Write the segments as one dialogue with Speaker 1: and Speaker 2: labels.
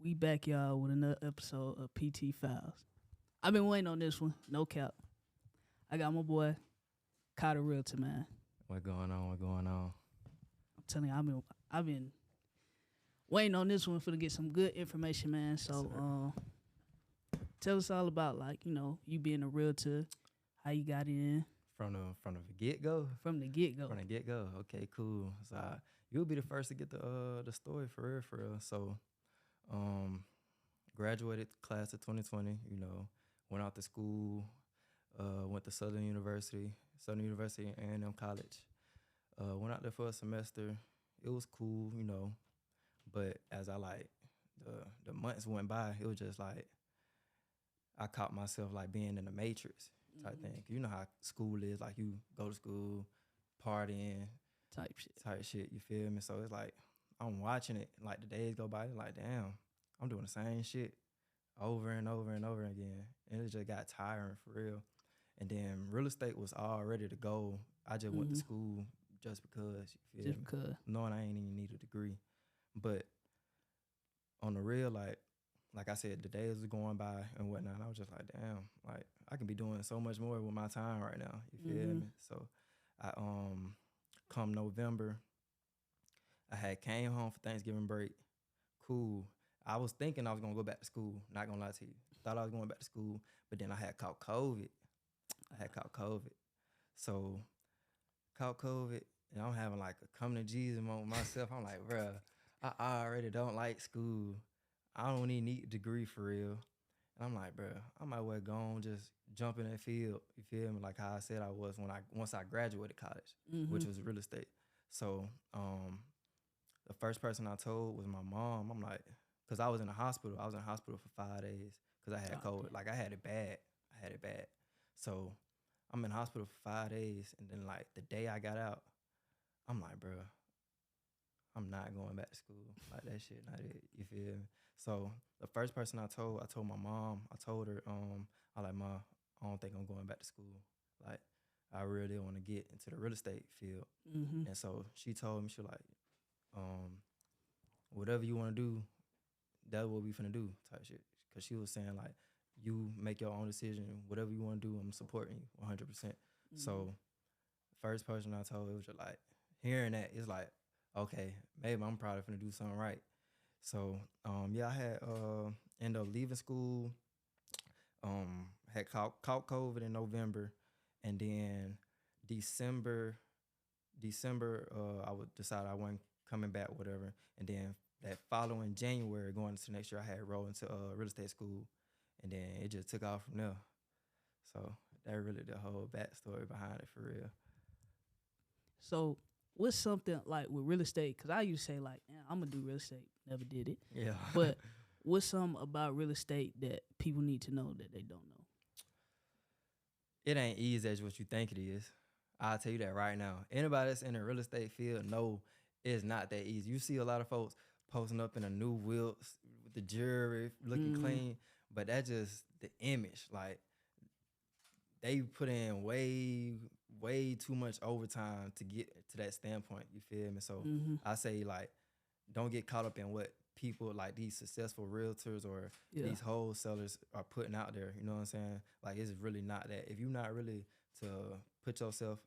Speaker 1: We back, y'all, with another episode of PT Files. I've been waiting on this one, no cap. I got my boy, Carter Realtor, man.
Speaker 2: What going on? What going on?
Speaker 1: I'm telling you, I've been waiting on this one for to get some good information, man. So, tell us all about you being a realtor, how you got in.
Speaker 2: From the get go.
Speaker 1: From the get go.
Speaker 2: From the get go. Okay, cool. So you'll be the first to get the story for real. So, graduated class of 2020. Went out to school. Went to Southern University and A&M College. Went out there for a semester. It was cool, But as the months went by, it was just like I caught myself like being in the Matrix type thing. You know how school is, like you go to school, partying, type shit. You feel me? So it's like I'm watching it. Like the days go by, like damn, I'm doing the same shit over and over and over again, and it just got tiring for real. And then real estate was all ready to go. I just went to school just because, you feel me?
Speaker 1: Because.
Speaker 2: Knowing I ain't even need a degree. But on the real, like I said, the days was going by and whatnot. I was just like, damn, like I can be doing so much more with my time right now. You feel me? So I come November, I had came home for Thanksgiving break. Cool. I was thinking I was gonna go back to school. Not gonna lie to you. Thought I was going back to school, but then I had caught COVID. So caught COVID, and I'm having like a come to Jesus moment myself. I'm like, bruh, I already don't like school. I don't even need a degree for real. And I'm like, bruh, I might well go on, just jump in that field. You feel me? Like how I said I was once I graduated college, which was real estate. So the first person I told was my mom. I'm like, because I was in the hospital. I was in the hospital for 5 days because I had COVID. Like I had it bad. So I'm in the hospital for 5 days. And then like the day I got out, I'm like, bruh, I'm not going back to school. Like that shit, not it. You feel me? So the first person I told my mom. I told her, I like, Ma, I don't think I'm going back to school. Like, I really want to get into the real estate field. And so she told me, she was like, whatever you want to do, that's what we finna do, type shit. Because she was saying, like, you make your own decision. Whatever you want to do, I'm supporting you 100%. So first person I told, it was just like, hearing that, it's like, okay, maybe I'm probably finna do something right. So, I had ended up leaving school, had caught COVID in November, and then December, I would decide I wasn't coming back, whatever. And then that following January, going into next year, I had enrolled into real estate school, and then it just took off from there. So that really the whole backstory behind it for real.
Speaker 1: So what's something like with real estate? Because I used to say like, I'm going to do real estate. Never did it.
Speaker 2: Yeah.
Speaker 1: But what's something about real estate that people need to know that they don't know?
Speaker 2: It ain't easy as what you think it is. I'll tell you that right now. Anybody that's in the real estate field know it's not that easy. You see a lot of folks posting up in a new wheel with the jewelry looking clean, but that's just the image. Like, they put in way too much overtime to get to that standpoint. You feel me? So I say, like, don't get caught up in what people like these successful realtors or these wholesalers are putting out there. You know what I'm saying? Like, it's really not that. If you're not really to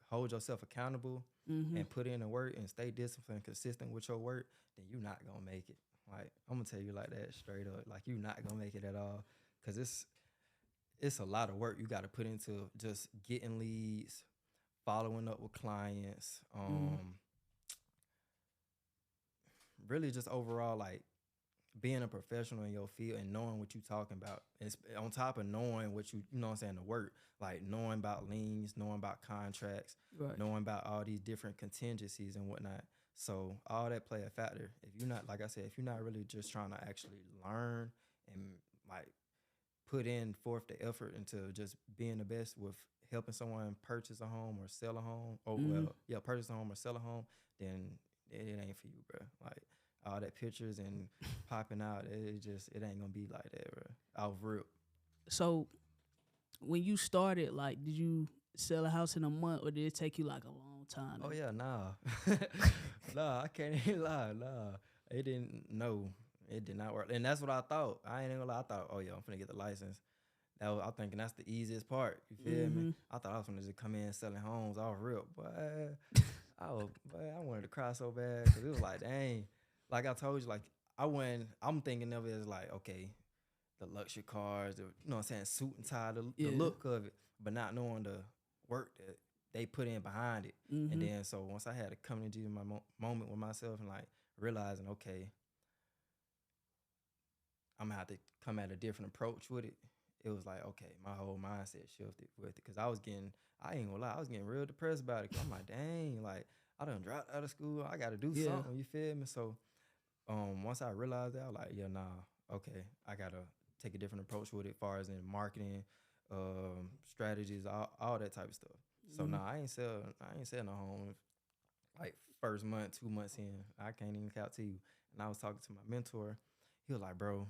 Speaker 2: hold yourself accountable and put in the work and stay disciplined, consistent with your work, then you're not gonna make it. Like, I'm gonna tell you like that straight up. Like, you're not gonna make it at all, because it's a lot of work you got to put into just getting leads, following up with clients, really just overall, like, being a professional in your field and knowing what you're talking about. And on top of knowing what you know what I'm saying, the work, like knowing about liens, knowing about contracts, knowing about all these different contingencies and whatnot. So all that play a factor. If you're not, like I said, if you're not really just trying to actually learn and like put in forth the effort into just being the best with helping someone purchase a home or sell a home, purchase a home or sell a home, then it ain't for you, bro. Like, all that pictures and popping out, it ain't gonna be like that, bro. Off real.
Speaker 1: So when you started, like, did you sell a house in a month, or did it take you like a long time?
Speaker 2: Oh yeah, nah. Nah, I can't even lie. Nah, it didn't. No, It did not work, and that's what I thought. I ain't even gonna lie. I thought, oh yeah, I'm finna get the license. I'm thinking that's the easiest part. You feel me?
Speaker 1: Mm-hmm.
Speaker 2: I thought I was gonna just come in selling homes off rip, but I wanted to cry so bad because it was like, dang. Like I told you, like I'm thinking of it as like, okay, the luxury cars, the, you know what I'm saying, suit and tie, the
Speaker 1: Yeah.
Speaker 2: look of it, but not knowing the work that they put in behind it. And
Speaker 1: Mm-hmm.
Speaker 2: then so once I had a coming to Jesus my moment with myself and like realizing, okay, I'm gonna have to come at a different approach with it. It was like, okay, my whole mindset shifted with it because I ain't gonna lie, I was getting real depressed about it. 'Cause I'm like, dang, like I done dropped out of school, I got to do
Speaker 1: Yeah.
Speaker 2: something. You feel me? So once I realized that, I was like, yeah, nah, okay, I gotta take a different approach with it, as far as in marketing, strategies, all that type of stuff. So
Speaker 1: Mm-hmm.
Speaker 2: nah, I ain't selling no home. Like first month, 2 months in, I can't even count to you. And I was talking to my mentor. He was like, bro,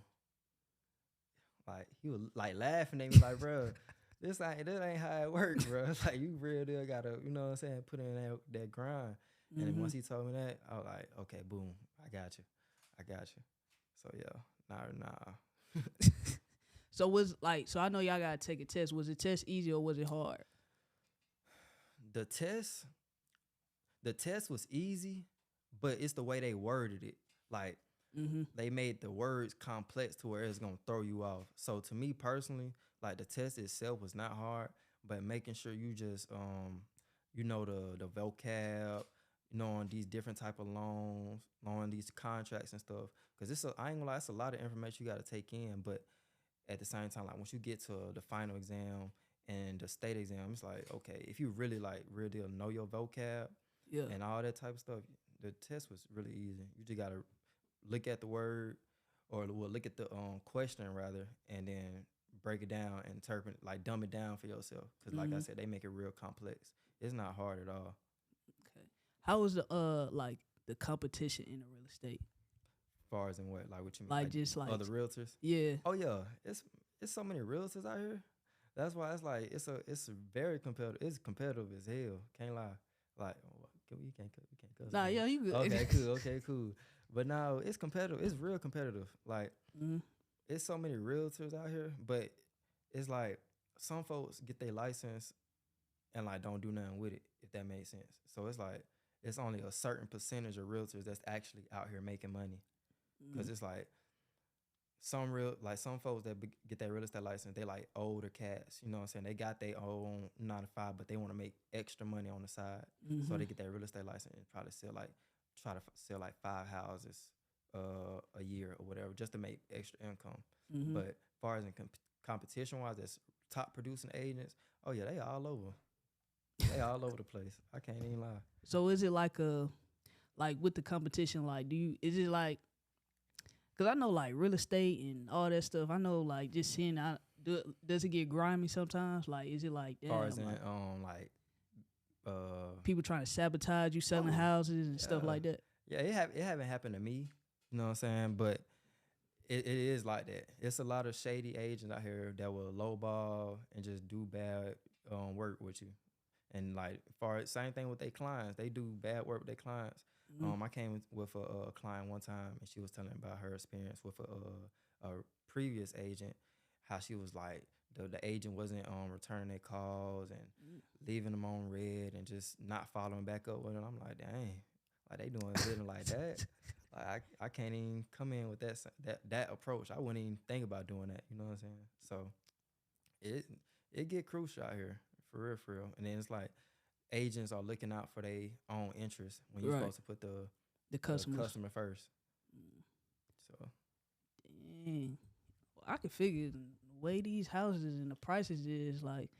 Speaker 2: like he was like laughing at me, like, bro, this ain't how it works, bro. It's like you really do gotta, you know what I'm saying, put in that grind. And then
Speaker 1: Mm-hmm.
Speaker 2: once he told me that, I was like, okay, boom, I got you. So yeah, nah.
Speaker 1: So so I know y'all gotta take a test. Was the test easy or was it hard?
Speaker 2: the test, the test was easy, but it's the way they worded it. Like
Speaker 1: Mm-hmm.
Speaker 2: they made the words complex to where it's gonna throw you off. So to me personally, like the test itself was not hard, but making sure you just you know the vocab, knowing these different type of loans, knowing these contracts and stuff. Cause I ain't gonna lie, it's a lot of information you gotta take in, but at the same time, like once you get to the final exam and the state exam, it's like, okay, if you really like real deal know your vocab
Speaker 1: Yeah.
Speaker 2: and all that type of stuff, the test was really easy. You just gotta look at the word or well, look at the question rather, and then break it down and interpret, like dumb it down for yourself. Because like I
Speaker 1: Mm-hmm.
Speaker 2: said, they make it real complex. It's not hard at all.
Speaker 1: Okay. How was the like the competition in the real estate?
Speaker 2: As far as in what you mean,
Speaker 1: Like
Speaker 2: like
Speaker 1: just like
Speaker 2: other realtors.
Speaker 1: yeah.
Speaker 2: Oh yeah, it's so many realtors out here. That's why it's like it's a very competitive. It's competitive as hell. Can't lie. Like we can't cuss.
Speaker 1: Nah,
Speaker 2: Man.
Speaker 1: yeah, you good.
Speaker 2: Okay, cool. Okay, cool. But now it's competitive. It's real competitive. Like
Speaker 1: Mm-hmm.
Speaker 2: it's so many realtors out here, but it's like some folks get their license and like don't do nothing with it. If that makes sense. So it's like it's only a certain percentage of realtors that's actually out here making money. Cause it's like some folks that get their real estate license, they like older cats. You know what I'm saying? They got their own 9 to 5, but they want to make extra money on the side, so
Speaker 1: Mm-hmm.
Speaker 2: they get their real estate license and probably try to sell like 5 houses a year or whatever just to make extra income.
Speaker 1: Mm-hmm.
Speaker 2: But as far as in competition wise, as top producing agents, oh yeah, they all over. They all over the place. I can't even lie.
Speaker 1: So is it like with the competition? Like, is it like? Cause I know like real estate and all that stuff. I know like just seeing does it get grimy sometimes? Like, is it like
Speaker 2: As far
Speaker 1: damn,
Speaker 2: as in
Speaker 1: like
Speaker 2: uh
Speaker 1: people trying to sabotage you selling
Speaker 2: oh
Speaker 1: houses and stuff
Speaker 2: yeah.
Speaker 1: like that?
Speaker 2: Yeah, it haven't happened to me. You know what I'm saying? But it is like that. It's a lot of shady agents out here that will lowball and just do bad work with you. And like far as same thing with their clients, they do bad work with their clients.
Speaker 1: Mm-hmm.
Speaker 2: I came with a client one time, and she was telling about her experience with a previous agent, how she was like the agent wasn't returning their calls and leaving them on red and just not following back up with them. I'm like, dang, like they doing business like that. Like I can't even come in with that approach. I wouldn't even think about doing that. You know what I'm saying? So it it get crucial out here for real, for real. And then it's like agents are looking out for their own interests when you're
Speaker 1: Right.
Speaker 2: supposed to put
Speaker 1: The
Speaker 2: the
Speaker 1: customers.
Speaker 2: customer first. So
Speaker 1: Dang. Well, I could figure the way these houses and the prices is like,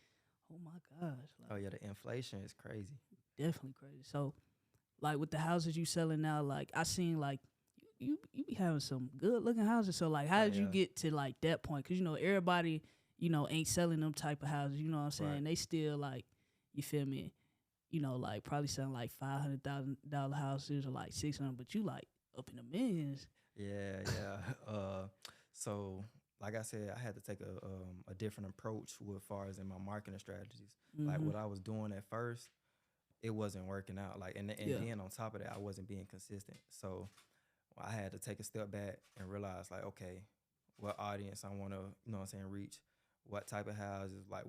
Speaker 1: oh my gosh,
Speaker 2: oh
Speaker 1: like
Speaker 2: yeah, the inflation is crazy.
Speaker 1: definitely crazy. So like with the houses you selling now, like I seen like you be having some good looking houses. So like, how
Speaker 2: Oh
Speaker 1: did you
Speaker 2: yeah,
Speaker 1: get to like that point? Cause everybody ain't selling them type of houses. You know what I'm saying?
Speaker 2: right.
Speaker 1: They still like, you feel me? Like probably selling like $500,000 houses or like 600, but you like up in the millions.
Speaker 2: Yeah, yeah. So like I said, I had to take a different approach with far as in my marketing strategies. Like
Speaker 1: Mm-hmm.
Speaker 2: what I was doing at first, it wasn't working out. Like and
Speaker 1: Yeah.
Speaker 2: then on top of that, I wasn't being consistent. So I had to take a step back and realize like, okay, what audience I want to, reach, what type of houses, like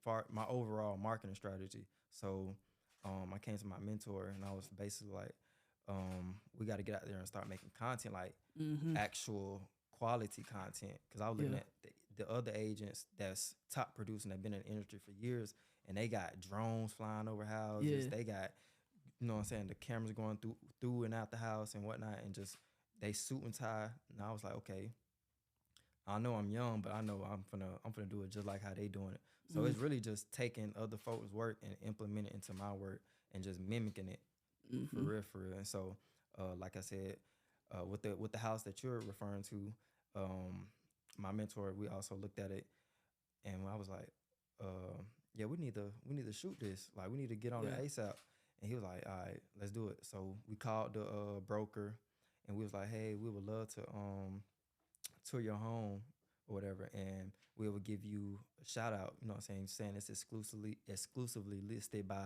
Speaker 2: far my overall marketing strategy. So I came to my mentor and I was basically like, we got to get out there and start making content, like
Speaker 1: Mm-hmm.
Speaker 2: actual quality content. Because I was looking
Speaker 1: Yeah.
Speaker 2: at the other agents that's top producing, that been in the industry for years, and they got drones flying over houses.
Speaker 1: Yeah.
Speaker 2: They got, the cameras going through and out the house and whatnot, and just they suit and tie. And I was like, okay, I know I'm young, but I know I'm finna do it just like how they doing it. So
Speaker 1: Mm-hmm.
Speaker 2: it's really just taking other folks' work and implementing it into my work and just mimicking it for
Speaker 1: Mm-hmm.
Speaker 2: real, for real. And so, like I said, with the house that you're referring to, my mentor, we also looked at it, and I was like, yeah, we need to shoot this. Like, we need to get on
Speaker 1: Yeah.
Speaker 2: it ASAP. And he was like, all right, let's do it. So we called the broker, and we was like, hey, we would love to tour your home or whatever, and we will give you a shout out. You know what I'm saying it's exclusively listed by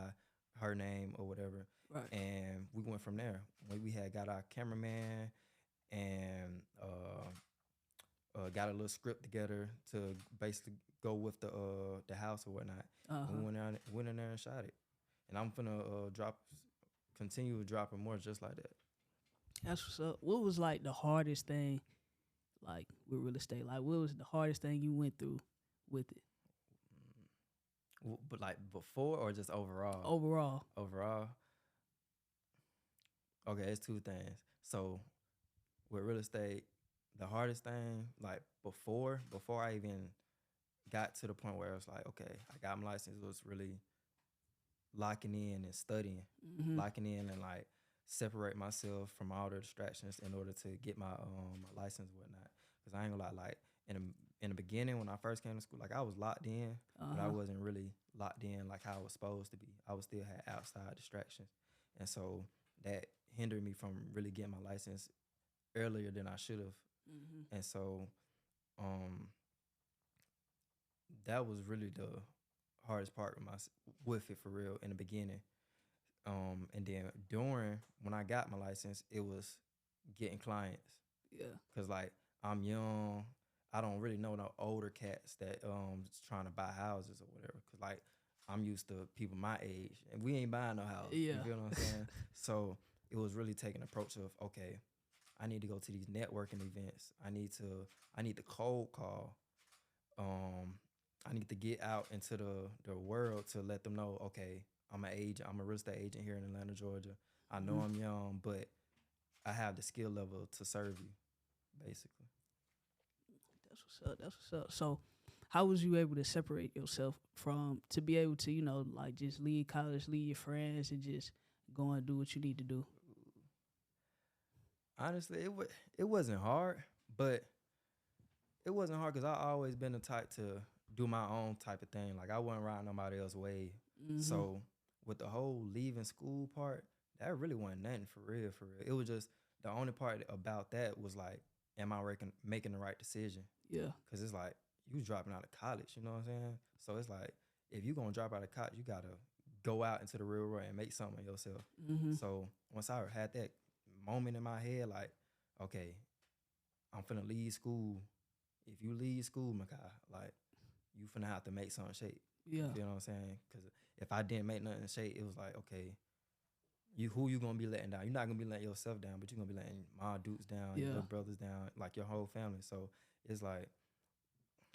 Speaker 2: her name or whatever.
Speaker 1: Right.
Speaker 2: And we went from there. We had got our cameraman and got a little script together to basically go with the house or whatnot. And we
Speaker 1: Uh-huh.
Speaker 2: went in there and shot it. And I'm finna continue dropping more just like that.
Speaker 1: That's what's up. What was like the hardest thing, like with real estate? Like, what was the hardest thing you went through with it
Speaker 2: But like before or just overall?
Speaker 1: overall?
Speaker 2: Overall, okay, it's two things. So with real estate, the hardest thing, like before I even got to the point where I was like, okay, I got my license, was really locking in and studying,
Speaker 1: Mm-hmm.
Speaker 2: locking in and like separate myself from all the distractions in order to get my my license and whatnot. Cause I ain't gonna lie, like in the beginning when I first came to school, like I was locked in, but I
Speaker 1: Uh-huh.
Speaker 2: wasn't really locked in like how I was supposed to be. I was still had outside distractions, and so that hindered me from really getting my license earlier than I should have.
Speaker 1: Mm-hmm.
Speaker 2: And so um that was really the hardest part with it for real in the beginning. And then during when I got my license, it was getting clients
Speaker 1: Yeah.
Speaker 2: because like I'm young. I don't really know no older cats that trying to buy houses or whatever. Cause like I'm used to people my age and we ain't buying no house. You
Speaker 1: Yeah.
Speaker 2: feel what I'm saying? So it was really taking an approach of okay, I need to go to these networking events. I need to cold call. Um, I need to get out into the world to let them know, okay, I'm an agent. I'm a real estate agent here in Atlanta, Georgia. I know
Speaker 1: Mm-hmm.
Speaker 2: I'm young, but I have the skill level to serve you, basically.
Speaker 1: That's what's up. That's what's up. So, how was you able to separate yourself from to be able to, like just leave college, leave your friends, and just go and do what you need to do?
Speaker 2: Honestly, it wasn't hard, but it wasn't hard because I always been the type to do my own type of thing. Like I wasn't riding nobody else's way.
Speaker 1: Mm-hmm.
Speaker 2: So with the whole leaving school part, that really wasn't nothing for real, for real. It was just the only part about that was like, am I making the right decision?
Speaker 1: Yeah.
Speaker 2: Cause it's like you dropping out of college, you know what I'm saying? So it's like if you gonna drop out of college, you gotta go out into the real world and make something of yourself.
Speaker 1: Mm-hmm.
Speaker 2: So once I had that moment in my head, like, okay, I'm finna leave school. If you leave school, Makai, like you finna have to make something shape. You
Speaker 1: Yeah.
Speaker 2: feel what I'm saying? Because if I didn't make nothing shape, it was like, okay, who you gonna be letting down? You're not gonna be letting yourself down, but you're gonna be letting my dudes down, your
Speaker 1: Yeah.
Speaker 2: little brothers down, like your whole family. So it's like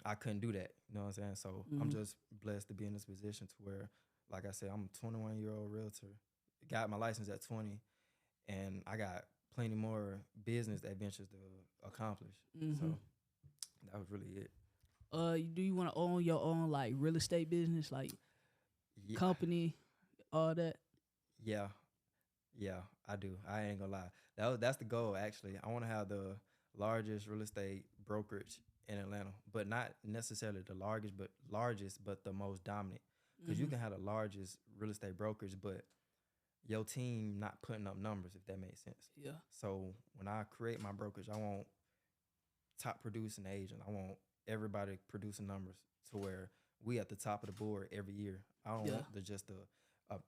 Speaker 2: I couldn't do that. You know what I'm saying? So I'm
Speaker 1: Mm-hmm.
Speaker 2: just blessed to be in this position to where, like I said, I'm a 21-year-old realtor. Got my license at 20, and I got plenty more business adventures to accomplish.
Speaker 1: Mm-hmm.
Speaker 2: So that was really it.
Speaker 1: Do you want to own your own like real estate business, like
Speaker 2: Yeah,
Speaker 1: company, all that?
Speaker 2: yeah, yeah. I do. I ain't gonna lie. That's the goal actually. I want to have the largest real estate brokerage in Atlanta, but not necessarily the largest, but the most dominant. Because you
Speaker 1: Mm-hmm.
Speaker 2: can have the largest real estate brokerage, but your team not putting up numbers, if that makes sense.
Speaker 1: Yeah.
Speaker 2: So when I create my brokerage, I want top producing agent. I want everybody producing numbers to where we at the top of the board every year. I don't
Speaker 1: Yeah.
Speaker 2: want uh,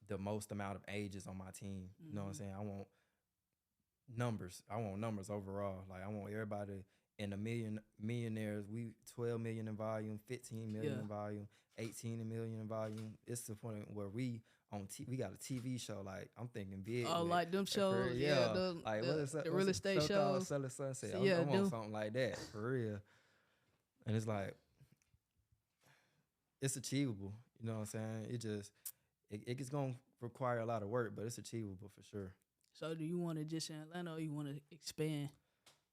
Speaker 2: the most amount of ages on my team. You know what I'm
Speaker 1: Mm-hmm.
Speaker 2: saying? I want numbers. I want numbers overall. Like I want everybody in a million millionaires. We 12 million in volume, 15 million
Speaker 1: Yeah.
Speaker 2: in volume, 18 million in volume. It's the point where we got a TV show. Like I'm thinking big.
Speaker 1: Oh,
Speaker 2: With,
Speaker 1: like them
Speaker 2: for
Speaker 1: shows, yeah,
Speaker 2: yeah. Like
Speaker 1: the
Speaker 2: what's
Speaker 1: real
Speaker 2: a
Speaker 1: estate
Speaker 2: show called
Speaker 1: shows.
Speaker 2: Selling Sunset?
Speaker 1: So, yeah,
Speaker 2: I want
Speaker 1: them.
Speaker 2: something like that for real. And it's like it's achievable. You know what I'm saying? It's gonna require a lot of work, but it's achievable for sure.
Speaker 1: So, do you want to just in Atlanta, or you want to expand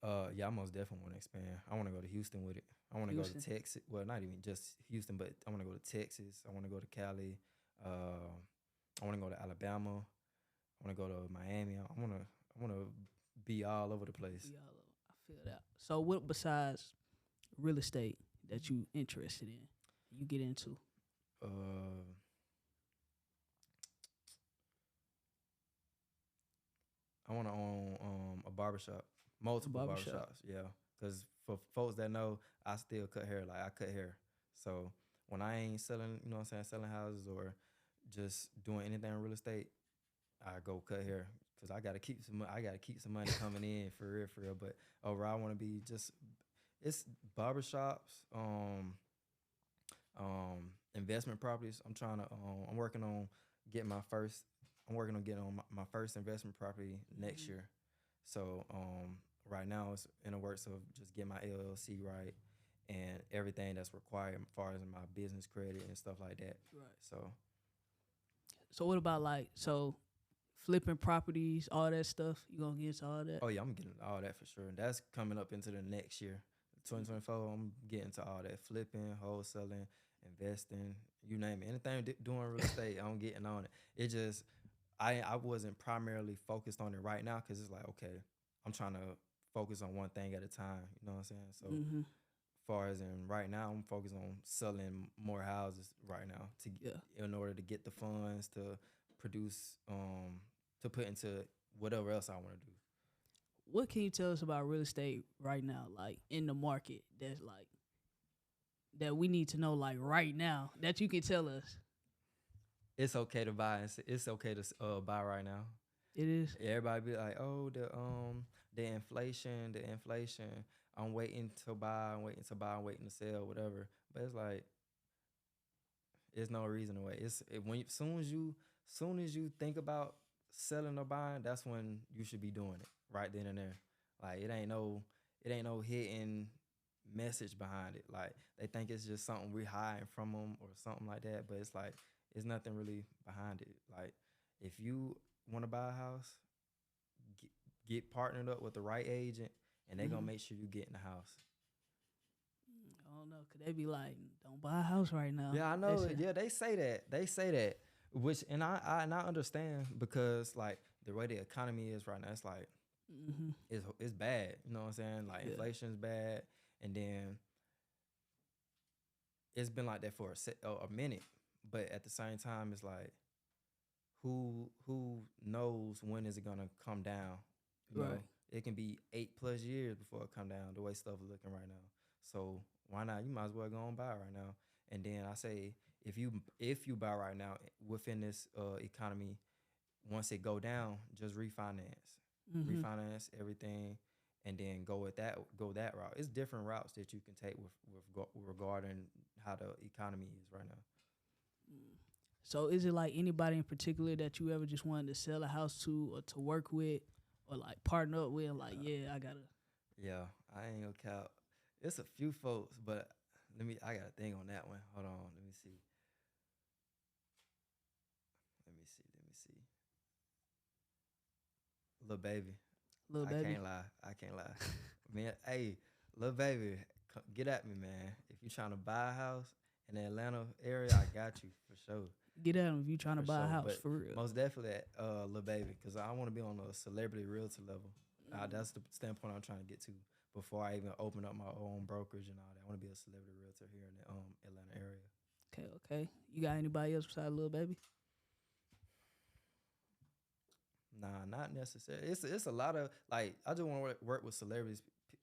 Speaker 2: Yeah, I most definitely want to expand. I want to go to Houston with it. I want to go to
Speaker 1: Houston?
Speaker 2: Texas. Well, not even just Houston, but I want to go to Texas. I want to go to Cali. I want to go to Alabama. I want to go to Miami. I want to be all over the place.
Speaker 1: Yeah, I feel that. So, what besides real estate that you interested in? You get into
Speaker 2: Uh, I want to own a barbershop,
Speaker 1: a
Speaker 2: multiple
Speaker 1: barbershop.
Speaker 2: barbershops. Yeah, because for folks that know, I still cut hair. Like I cut hair. So when I ain't selling, you know what I'm saying, selling houses or just doing anything in real estate, I go cut hair because I gotta keep some. I gotta keep some money coming in for real, for real. But overall, I want to be just it's barbershops, investment properties. I'm working on getting my first. I'm working on getting on my first investment property next year. So right now it's in the works of just getting my LLC right and everything that's required as far as my business credit and stuff like that.
Speaker 1: Right.
Speaker 2: So
Speaker 1: So, what about flipping properties, all that stuff? You gonna get into all that?
Speaker 2: oh yeah, I'm getting all that for sure. That's coming up into the next year, 2024. I'm getting to all that flipping, wholesaling, investing, you name it. Anything doing real estate, I'm getting on it. It just I wasn't primarily focused on it right now because it's like okay, I'm trying to focus on one thing at a time. You know what I'm saying? So
Speaker 1: Mm-hmm.
Speaker 2: far as in right now, I'm focused on selling more houses right now
Speaker 1: Yeah.
Speaker 2: in order to get the funds to produce to put into whatever else I want to do.
Speaker 1: What can you tell us about real estate right now, like in the market? That's like that we need to know, like right now, that you can tell us.
Speaker 2: It's okay to buy. It's okay to buy right now.
Speaker 1: It is.
Speaker 2: Everybody be like, oh, the inflation, the inflation. I'm waiting to buy. I'm waiting to buy. I'm waiting to sell, whatever. But it's like there's no reason to wait. Soon as you think about selling or buying, that's when you should be doing it right then and there. Like it ain't no hidden message behind it. Like they think it's just something we hiding from them or something like that. But it's like it's nothing really behind it. Like if you want to buy a house, get partnered up with the right agent, and they gonna
Speaker 1: Mhm.
Speaker 2: make sure you get in the house.
Speaker 1: I don't know. Could they be like, don't buy a house right now?
Speaker 2: Yeah, I
Speaker 1: They
Speaker 2: know.
Speaker 1: say,
Speaker 2: Yeah, they say that. They say that. Which and I understand because like the way the economy is right now, it's like
Speaker 1: mm-hmm.
Speaker 2: it's bad. You know what I'm saying? Like
Speaker 1: Yeah.
Speaker 2: inflation's bad, and then it's been like that for a minute. But at the same time, it's like who knows when is it gonna come down? You know,
Speaker 1: Right.
Speaker 2: it can be 8+ years before it come down. The way stuff is looking right now, so why not? You might as well go and buy right now. And then I say if you buy right now within this economy, once it go down, just
Speaker 1: Mm-hmm.
Speaker 2: refinance everything, and then go that route. It's different routes that you can take with regarding how the economy is right now.
Speaker 1: So is it like anybody in particular that you ever just wanted to sell a house to or to work with or like partner up with? Like, yeah, I gotta.
Speaker 2: Yeah, I ain't gonna count. It's a few folks, but I got a thing on that one. Hold on, let me see. Let me see. Let me see. Little baby.
Speaker 1: Little
Speaker 2: I
Speaker 1: baby.
Speaker 2: can't lie. I can't lie. Man, hey, little baby, get at me, man. If you trying to buy a house in the Atlanta area, I got you for sure.
Speaker 1: Get at him if you trying to
Speaker 2: For
Speaker 1: buy a
Speaker 2: sure.
Speaker 1: house
Speaker 2: But
Speaker 1: for real.
Speaker 2: most definitely at little baby, because I want to be on a celebrity realtor level. That's the standpoint I'm trying to get to before I even open up my own brokerage and all that. I want to be a celebrity realtor here in the Atlanta area.
Speaker 1: Okay, okay. You got anybody else besides little baby?
Speaker 2: Nah, not necessarily. It's a lot of like I just want to work with celebrities.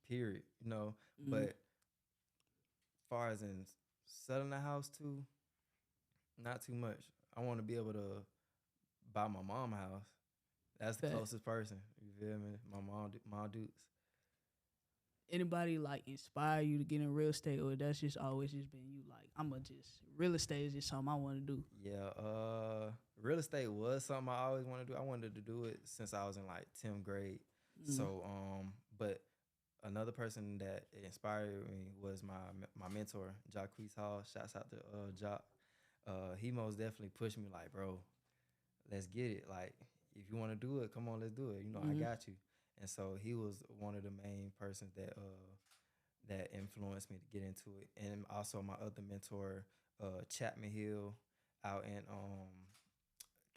Speaker 2: Period. You know,
Speaker 1: Mm-hmm.
Speaker 2: but far as in selling a house too, not too much. I want to be able to buy my mom a house. That's the
Speaker 1: Fact.
Speaker 2: closest person. You feel me? My mom Dukes.
Speaker 1: Anybody like inspire you to get in real estate, or that's just always just been you? Like, I'm gonna just real estate is just something I want to do.
Speaker 2: Yeah, real estate was something I always wanted to do. I wanted to do it since I was in like 10th grade.
Speaker 1: Mm.
Speaker 2: So, but another person that inspired me was my mentor, Jacquees Hall. Shouts out to Jock. He most definitely pushed me like, bro, let's get it. Like, if you want to do it, come on, let's do it. You know, I got you. And so he was one of the main persons that influenced me to get into it. And also my other mentor, Chapman Hill, out in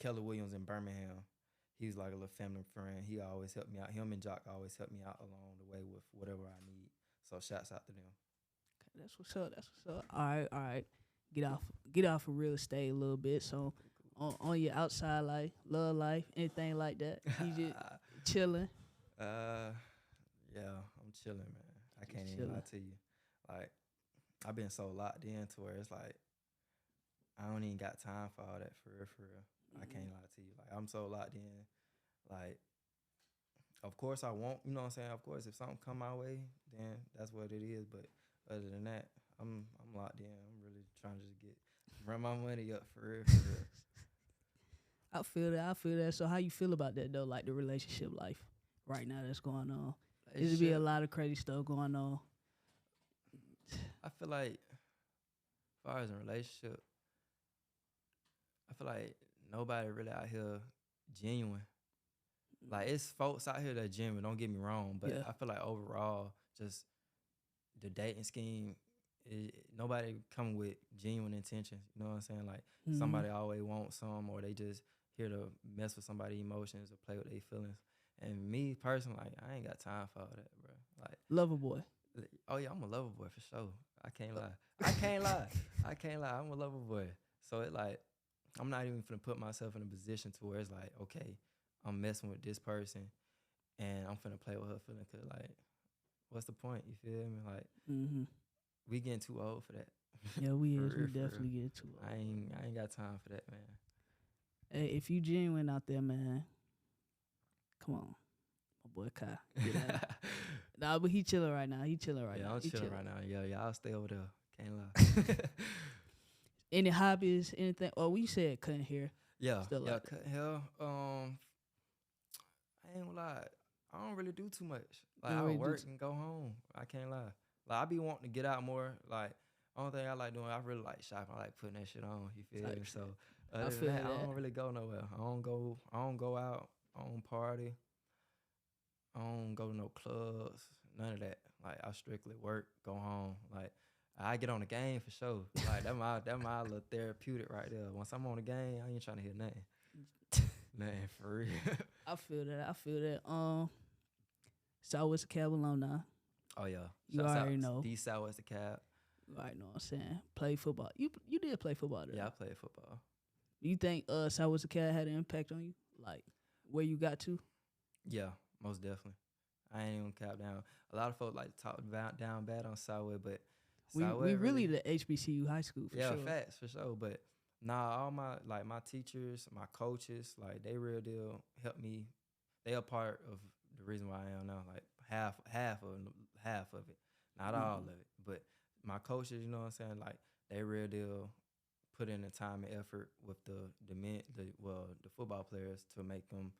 Speaker 2: Keller Williams in Birmingham. He was like a little family friend. He always helped me out. Him and Jock always helped me out along the way with whatever I need. So shouts out to them.
Speaker 1: Okay, that's what's up. That's what's up. All right. Get off of real estate a little bit. So on your outside life, love life, anything like that, you just chilling.
Speaker 2: Yeah, I'm chilling, man. I can't even lie to you. Like, I've been so locked in to where it's like I don't even got time for all that, for real, for real. I can't lie to you. Like, I'm so locked in. Like, of course I won't, you know what I'm saying? Of course, if something come my way, then that's what it is. But other than that, I'm locked in. I'm really trying to just run my money up, for real, for real.
Speaker 1: I feel that. So how you feel about that though? Like the relationship life right now that's going on. There's be a lot of crazy stuff going on.
Speaker 2: I feel like, as far as a relationship, I feel like nobody really out here genuine. Like, it's folks out here that genuine, don't get me wrong, but I feel like overall, just the dating scheme, nobody come with genuine intentions. You know what I'm saying? Like, somebody always wants some, or they just here to mess with somebody's emotions or play with their feelings. And me personally, like, I ain't got time for all that, bro. Like,
Speaker 1: lover boy.
Speaker 2: Oh yeah, I'm a lover boy for sure. I can't lie. I can't lie. I can't lie. I'm a lover boy. So it like, I'm not even finna put myself in a position to where it's like, okay, I'm messing with this person and I'm finna play with her feeling. Cause like, what's the point? You feel me? Like, we getting too old for that.
Speaker 1: Yeah, we is. We definitely get too old.
Speaker 2: I ain't got time for that, man.
Speaker 1: Hey, if you genuine out there, man, come on. My boy Kai. Nah, but he chilling right now.
Speaker 2: Yeah, I'm chilling right now. Yeah, I'll stay over there. Can't lie.
Speaker 1: Any hobbies, anything? Oh, we said cutting hair.
Speaker 2: Yeah, cutting hair. I ain't gonna lie. I don't really do too much. Like, I work and go home. I can't lie. Like, I be wanting to get out more. Like, only thing I like doing, I really like shopping. I like putting that shit on. You feel me? So other than that, I don't really go nowhere. I don't go out. I don't party. I don't go to no clubs. None of that. Like, I strictly work, go home. Like, I get on the game for sure. Like, that my little therapeutic right there. Once I'm on the game, I ain't trying to hear nothing. Nothing for real.
Speaker 1: I feel that. Southwest Cab alumni.
Speaker 2: Oh yeah.
Speaker 1: You already know.
Speaker 2: The Southwest Cab.
Speaker 1: You already know what I'm saying. Play football. You did play football there.
Speaker 2: Yeah, I played football.
Speaker 1: You think Southwest Cab had an impact on you? Like, where you got to?
Speaker 2: Yeah, most definitely. I ain't even cap down. A lot of folks like to talk down bad on Southwest, but
Speaker 1: we really the HBCU high school for sure.
Speaker 2: Yeah, facts for sure. But nah, all my teachers, my coaches, like, they real deal help me. They are part of the reason why I am now. Like, half of it, not all of it, but my coaches, you know what I'm saying? Like, they real deal put in the time and effort with the football players to make them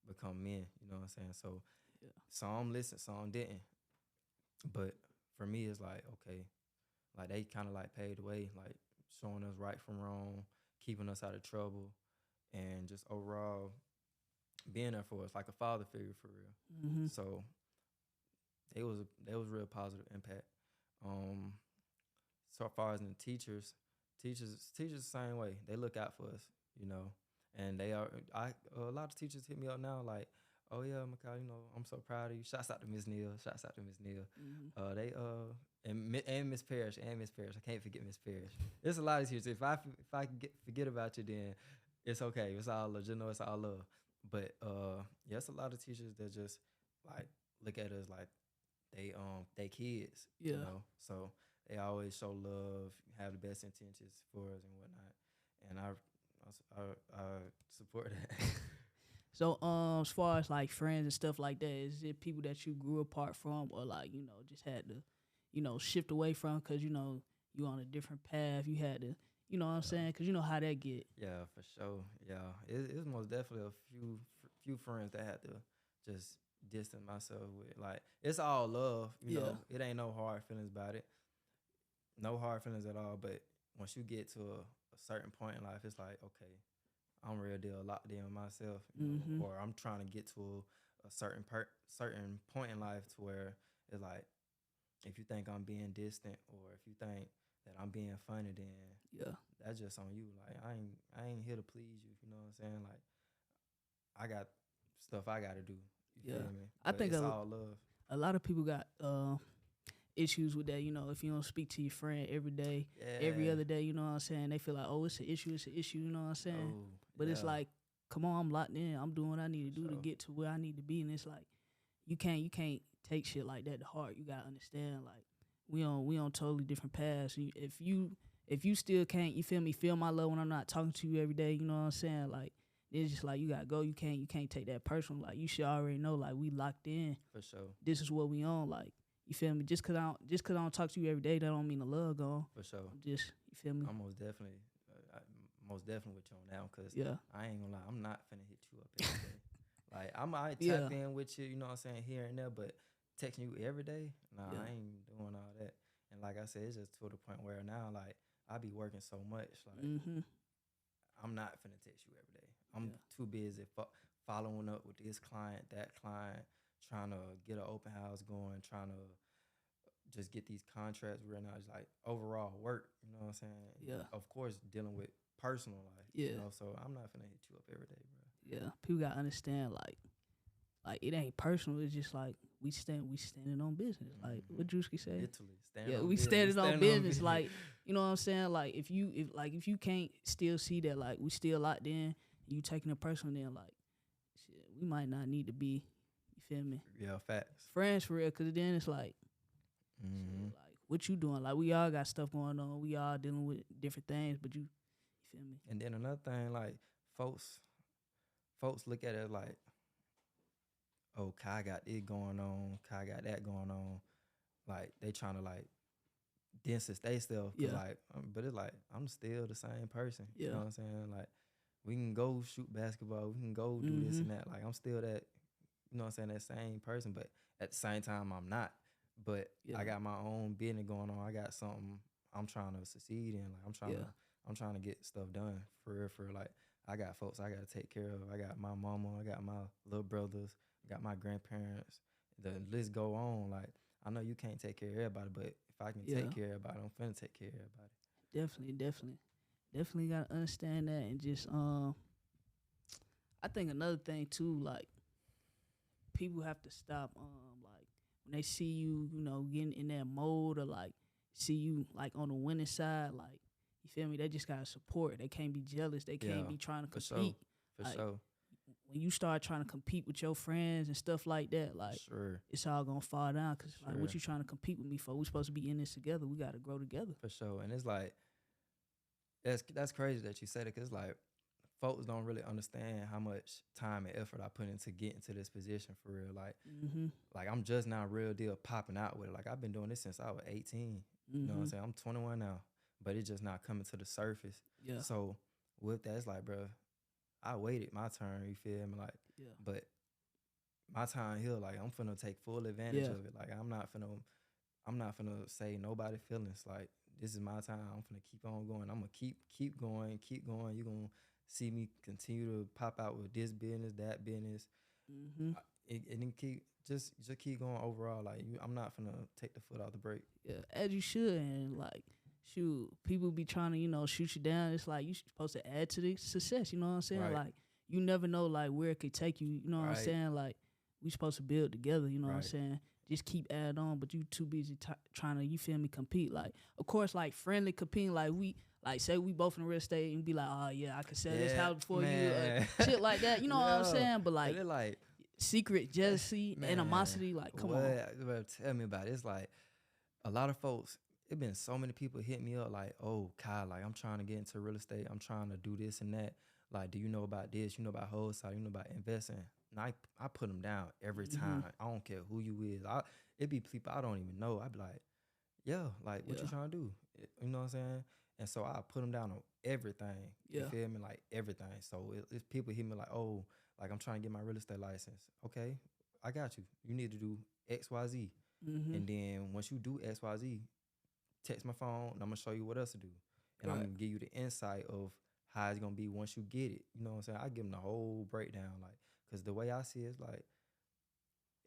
Speaker 2: become men. You know what I'm saying? So some listened, some didn't. But for me, it's like, okay, like, they kind of like paved the way, like showing us right from wrong, keeping us out of trouble, and just overall being there for us, like a father figure for real. So they was real positive impact. So far as in the teachers the same way. They look out for us, you know, and they are. A lot of teachers hit me up now like, oh yeah, Makai, you know, I'm so proud of you. Shouts out to Miss Neal. They and Miss Parrish. I can't forget Miss Parrish. There's a lot of teachers. If I forget about you, then it's okay. It's all love. Just know it's all love. But it's a lot of teachers that just like look at us like they kids.
Speaker 1: Yeah.
Speaker 2: You know, so they always show love, have the best intentions for us and whatnot. And I support that.
Speaker 1: So, as far as like friends and stuff like that, is it people that you grew apart from, or like just had to, shift away from because you on a different path. You had to, you know what I'm saying? Because you know how that get.
Speaker 2: Yeah, for sure. Yeah, it's most definitely a few friends that had to just distance myself with. Like it's all love,
Speaker 1: Yeah.
Speaker 2: It ain't no hard feelings about it, no hard feelings at all. But once you get to a certain point in life, it's like okay, I'm real deal locked in with myself,
Speaker 1: Mm-hmm.
Speaker 2: or I'm trying to get to a certain point in life to where it's like if you think I'm being distant or if you think that I'm being funny, then
Speaker 1: Yeah.
Speaker 2: that's just on you. Like I ain't here to please you. You know what I'm saying? Like I got stuff I gotta do. You
Speaker 1: Yeah.
Speaker 2: feel me?
Speaker 1: I
Speaker 2: But
Speaker 1: think
Speaker 2: it's all love.
Speaker 1: a lot of people got issues with that. If you don't speak to your friend every day, every
Speaker 2: Yeah.
Speaker 1: other day, you know what I'm saying? They feel like, oh, it's an issue. It's an issue. You know what I'm saying?
Speaker 2: Oh,
Speaker 1: But it's
Speaker 2: yeah,
Speaker 1: like, come on, I'm locked in. I'm doing what I need to
Speaker 2: for
Speaker 1: do to
Speaker 2: sure.
Speaker 1: get to where I need to be. And it's like, you can't take shit like that to heart. You gotta understand, like, we on totally different paths. If you still can't, you feel me, feel my love when I'm not talking to you every day, you know what I'm saying? Like, it's just like you gotta go. You can't take that personal. Like, you should already know, like, we locked in.
Speaker 2: For sure.
Speaker 1: This is what we on. Like, you feel me? Just cause I don't talk to you every day, that don't mean the love gone.
Speaker 2: For sure.
Speaker 1: You feel me?
Speaker 2: I'm most definitely with you on that because
Speaker 1: Yeah.
Speaker 2: I ain't gonna lie, I'm not finna hit you up every day. Like I might
Speaker 1: Yeah.
Speaker 2: tap in with you, you know what I'm saying, here and there, but texting you every day, nah,
Speaker 1: Yeah.
Speaker 2: I ain't doing all that. And like I said, it's just to the point where now, like I be working so much, like
Speaker 1: Mm-hmm.
Speaker 2: I'm not finna text you every day. I'm
Speaker 1: Yeah.
Speaker 2: too busy following up with this client, that client, trying to get an open house going, trying to just get these contracts right now. It's like overall work, you know what I'm saying?
Speaker 1: Yeah.
Speaker 2: Of course, dealing with personal life,
Speaker 1: Yeah.
Speaker 2: so I'm not finna hit you up every day, bro.
Speaker 1: Yeah. People gotta understand, like it ain't personal. It's just like we standing on business. Like what Drewski say.
Speaker 2: Literally,
Speaker 1: Yeah, we standing on business. Like, you know what I'm saying? Like if you can't still see that, like we still locked in, you taking it personal, then like shit, we might not need to be. You feel me?
Speaker 2: Yeah, facts.
Speaker 1: Friends for real, cause then it's like,
Speaker 2: Mm-hmm.
Speaker 1: shit, like what you doing? Like we all got stuff going on. We all dealing with different things, but you feel me?
Speaker 2: And then another thing, like folks look at it like, oh, Kai got it going on, Kai got that going on. Like they trying to like distance they self,
Speaker 1: Yeah.
Speaker 2: like, but it's like I'm still the same person.
Speaker 1: Yeah.
Speaker 2: You know what I'm saying? Like we can go shoot basketball, we can go do this and that. Like I'm still that, you know what I'm saying, that same person. But at the same time, I'm not. But
Speaker 1: Yeah.
Speaker 2: I got my own business going on. I got something I'm trying to succeed in. Like I'm trying to get stuff done for real. For like I got folks I gotta take care of. I got my mama. I got my little brothers. I got my grandparents. The list go on. Like I know you can't take care of everybody, but if I can take care of everybody, I'm finna take care of everybody.
Speaker 1: Definitely gotta understand that, and just I think another thing too, like people have to stop like when they see you, getting in that mode, or like see you like on the winning side, like you feel me? They just gotta support. They can't be jealous. They can't be trying to compete.
Speaker 2: For sure.
Speaker 1: When you start trying to compete with your friends and stuff like that, like it's all gonna fall down. Cause like, what you trying to compete with me for? We supposed to be in this together. We gotta grow together.
Speaker 2: For sure. And it's like that's crazy that you said it, cause like folks don't really understand how much time and effort I put into getting to this position for real. Like, like I'm just now real deal popping out with it. Like I've been doing this since I was 18. You know what I'm saying? I'm 21 now, but it's just not coming to the surface.
Speaker 1: Yeah.
Speaker 2: So with that, it's like, bro, I waited my turn. You feel me? Like, but my time here, like I'm finna take full advantage of it. Like I'm not finna say nobody feelings. Like this is my time. I'm finna keep on going. I'm gonna keep going. You gonna see me continue to pop out with this business, that business, and then just keep going overall. Like I'm not finna take the foot off the brake.
Speaker 1: Yeah, as you should. And like, shoot, people be trying to shoot you down. It's like you supposed to add to the success. You know what I'm saying?
Speaker 2: Right.
Speaker 1: Like you never know like where it could take you. You know what I'm saying? Like we supposed to build together. You know what I'm saying? Just keep adding on, but you too busy trying to, you feel me, compete. Like, of course, like friendly competing. Like say we both in real estate and be like, oh yeah, I can sell this house before you, shit like that. You know what I'm saying? But like secret jealousy, animosity, like come on.
Speaker 2: Tell me about it. It's like a lot of folks. It been so many people hit me up like, oh, Kyle, like I'm trying to get into real estate. I'm trying to do this and that. Like, do you know about this? You know about wholesale? You know about investing? And I put them down every
Speaker 1: Mm-hmm.
Speaker 2: time. I don't care who you is. It be people I don't even know. I be like, yeah, like what
Speaker 1: Yeah.
Speaker 2: you trying to do? You know what I'm saying? And so I put them down on everything. You
Speaker 1: Yeah.
Speaker 2: feel me? Like everything. So it's people hit me like, oh, like I'm trying to get my real estate license. Okay, I got you. You need to do X, Y, Z.
Speaker 1: Mm-hmm.
Speaker 2: And then once you do X, Y, Z, text my phone and I'm gonna show you what else to do. And I'm
Speaker 1: Right.
Speaker 2: gonna give you the insight of how it's gonna be once you get it. You know what I'm saying? I give them the whole breakdown, like, cause the way I see it is like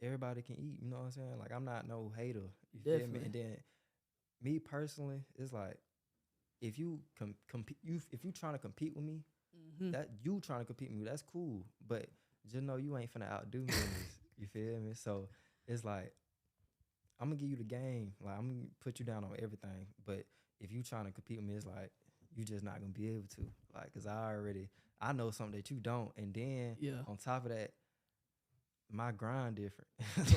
Speaker 2: everybody can eat. You know what I'm saying? Like I'm not no hater. You feel me?
Speaker 1: Definitely.
Speaker 2: And then me personally, it's like if you compete, if you trying to compete with me,
Speaker 1: Mm-hmm.
Speaker 2: that you trying to compete with me, that's cool. But just know you ain't finna outdo me in this. You feel me? So it's like I'm gonna give you the game. Like I'm gonna put you down on everything. But if you trying to compete with me, it's like you just not gonna be able to. Like, cause I know something that you don't. And then
Speaker 1: Yeah.
Speaker 2: on top of that, my grind different.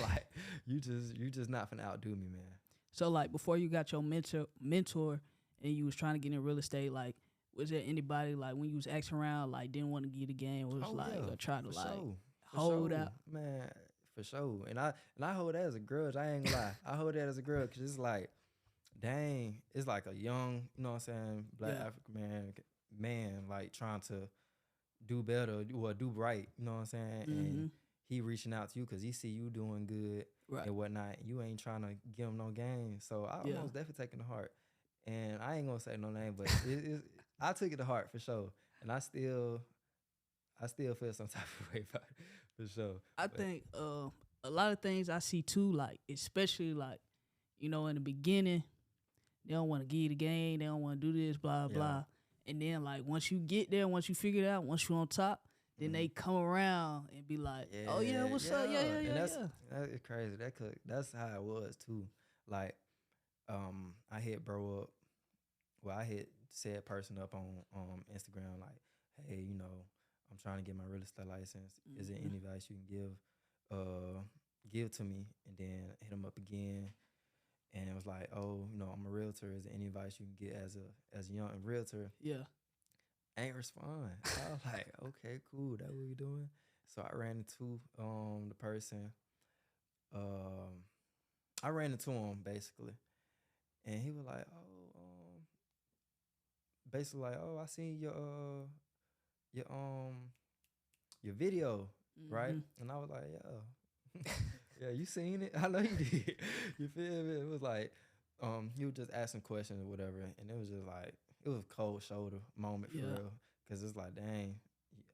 Speaker 2: Like you just not finna outdo me, man.
Speaker 1: So like before you got your mentor and you was trying to get in real estate, like was there anybody like when you was asking around like didn't want to give you the game, was
Speaker 2: Oh
Speaker 1: like
Speaker 2: yeah,
Speaker 1: or try to
Speaker 2: for
Speaker 1: like
Speaker 2: sure, for
Speaker 1: hold
Speaker 2: sure,
Speaker 1: out?
Speaker 2: man, for sure. And I hold that as a grudge. I ain't gonna lie. I hold that as a grudge because it's like, dang, it's like a young, you know what I'm saying, black
Speaker 1: Yeah.
Speaker 2: African man, like trying to do better or do right, you know what I'm saying,
Speaker 1: Mm-hmm.
Speaker 2: and he reaching out to you because he see you doing good
Speaker 1: Right.
Speaker 2: and whatnot. You ain't trying to give him no game, so I
Speaker 1: Yeah.
Speaker 2: almost definitely taking to heart. And I ain't gonna say no name, but I took it to heart for sure, and I still feel some type of way about it for sure.
Speaker 1: I
Speaker 2: But
Speaker 1: think a lot of things I see too, like especially like, you know, in the beginning, they don't want to give you the game, they don't want to do this, blah
Speaker 2: yeah,
Speaker 1: blah. And then like once you get there, once you figure it out, once you on top, then
Speaker 2: mhm.
Speaker 1: they come around and be like, oh yeah,
Speaker 2: Yeah,
Speaker 1: what's up? Yeah,
Speaker 2: yeah,
Speaker 1: yeah,
Speaker 2: and
Speaker 1: yeah, yeah.
Speaker 2: that is crazy. That's how it was too. Like, I hit bro up. Well, I hit said person up on Instagram like, hey, I'm trying to get my real estate license. Is there
Speaker 1: Mm-hmm.
Speaker 2: any advice you can give to me? And then hit him up again, and it was like, oh, I'm a realtor. Is there any advice you can get as a young realtor?
Speaker 1: Yeah.
Speaker 2: Ain't respond. I was like, okay, cool. That what we doing? So I ran into the person. Um, I ran into him basically, and he was like, oh, basically like, oh, I seen your your video, right?
Speaker 1: Mm-hmm.
Speaker 2: And I was like, yeah, yeah, you seen it? I know you did. You feel me? It was like, he was just asking questions or whatever, and it was just like it was a cold shoulder moment for
Speaker 1: Yeah.
Speaker 2: real, cause it's like, dang,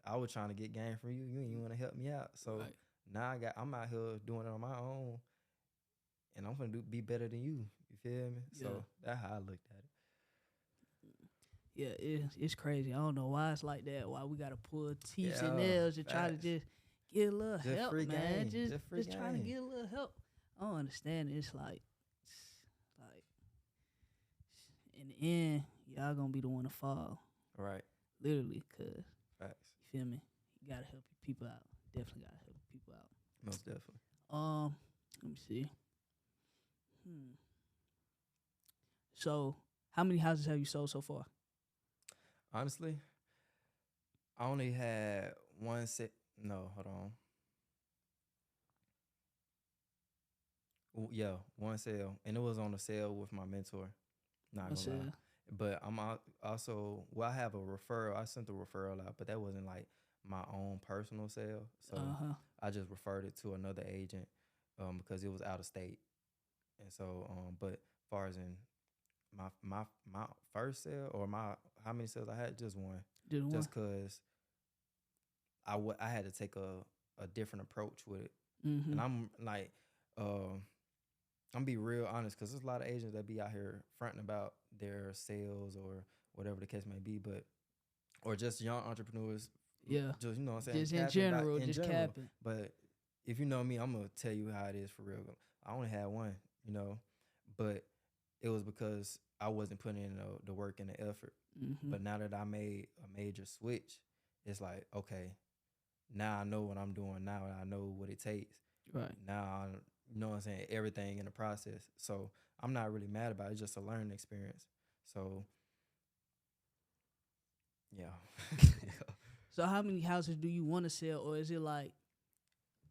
Speaker 2: I was trying to get game from you. You ain't want to help me out, so
Speaker 1: Right.
Speaker 2: now I'm out here doing it on my own, and I'm gonna be better than you. You feel me?
Speaker 1: Yeah.
Speaker 2: So that's how I looked at it.
Speaker 1: Yeah, it's crazy. I don't know why it's like that. Why we gotta pull teeth and
Speaker 2: Yeah,
Speaker 1: nails to try to
Speaker 2: facts.
Speaker 1: just get a little
Speaker 2: Just
Speaker 1: help,
Speaker 2: free
Speaker 1: man.
Speaker 2: game. Just free
Speaker 1: Just trying to
Speaker 2: game.
Speaker 1: get a little help. I don't understand it. It's like in the end, y'all gonna be the one to fall,
Speaker 2: Right.
Speaker 1: literally. Cause
Speaker 2: Facts.
Speaker 1: you feel me? You gotta help your people out. Definitely gotta help your people out.
Speaker 2: Most definitely.
Speaker 1: Let me see. So, how many houses have you sold so far?
Speaker 2: Honestly, I only had one set. No, hold on. Yeah, one sale, and it was on a sale with my mentor. Not
Speaker 1: One
Speaker 2: gonna lie,
Speaker 1: sale.
Speaker 2: but also, well, I have a referral. I sent the referral out, but that wasn't like my own personal sale. So
Speaker 1: Uh huh.
Speaker 2: I just referred it to another agent, because it was out of state, and so but far as in my first sale or my how many sales I had, just one,
Speaker 1: Did one.
Speaker 2: just cause I had to take a different approach with it,
Speaker 1: Mm-hmm.
Speaker 2: and I'm like, um. I'm be real honest because there's a lot of agents that be out here fronting about their sales or whatever the case may be, but or just young entrepreneurs,
Speaker 1: Yeah.
Speaker 2: just what I'm saying,
Speaker 1: Just in
Speaker 2: capping about
Speaker 1: general,
Speaker 2: in
Speaker 1: just
Speaker 2: general.
Speaker 1: capping.
Speaker 2: But if you know me, I'm gonna tell you how it is for real. I only had one, but it was because I wasn't putting in the work and the effort.
Speaker 1: Mm-hmm.
Speaker 2: But now that I made a major switch, it's like, okay, now I know what I'm doing. Now I know what it takes.
Speaker 1: Right.
Speaker 2: Now, you know what I'm saying, everything in the process. So I'm not really mad about it. It's just a learning experience. So, yeah.
Speaker 1: So how many houses do you want to sell, or is it like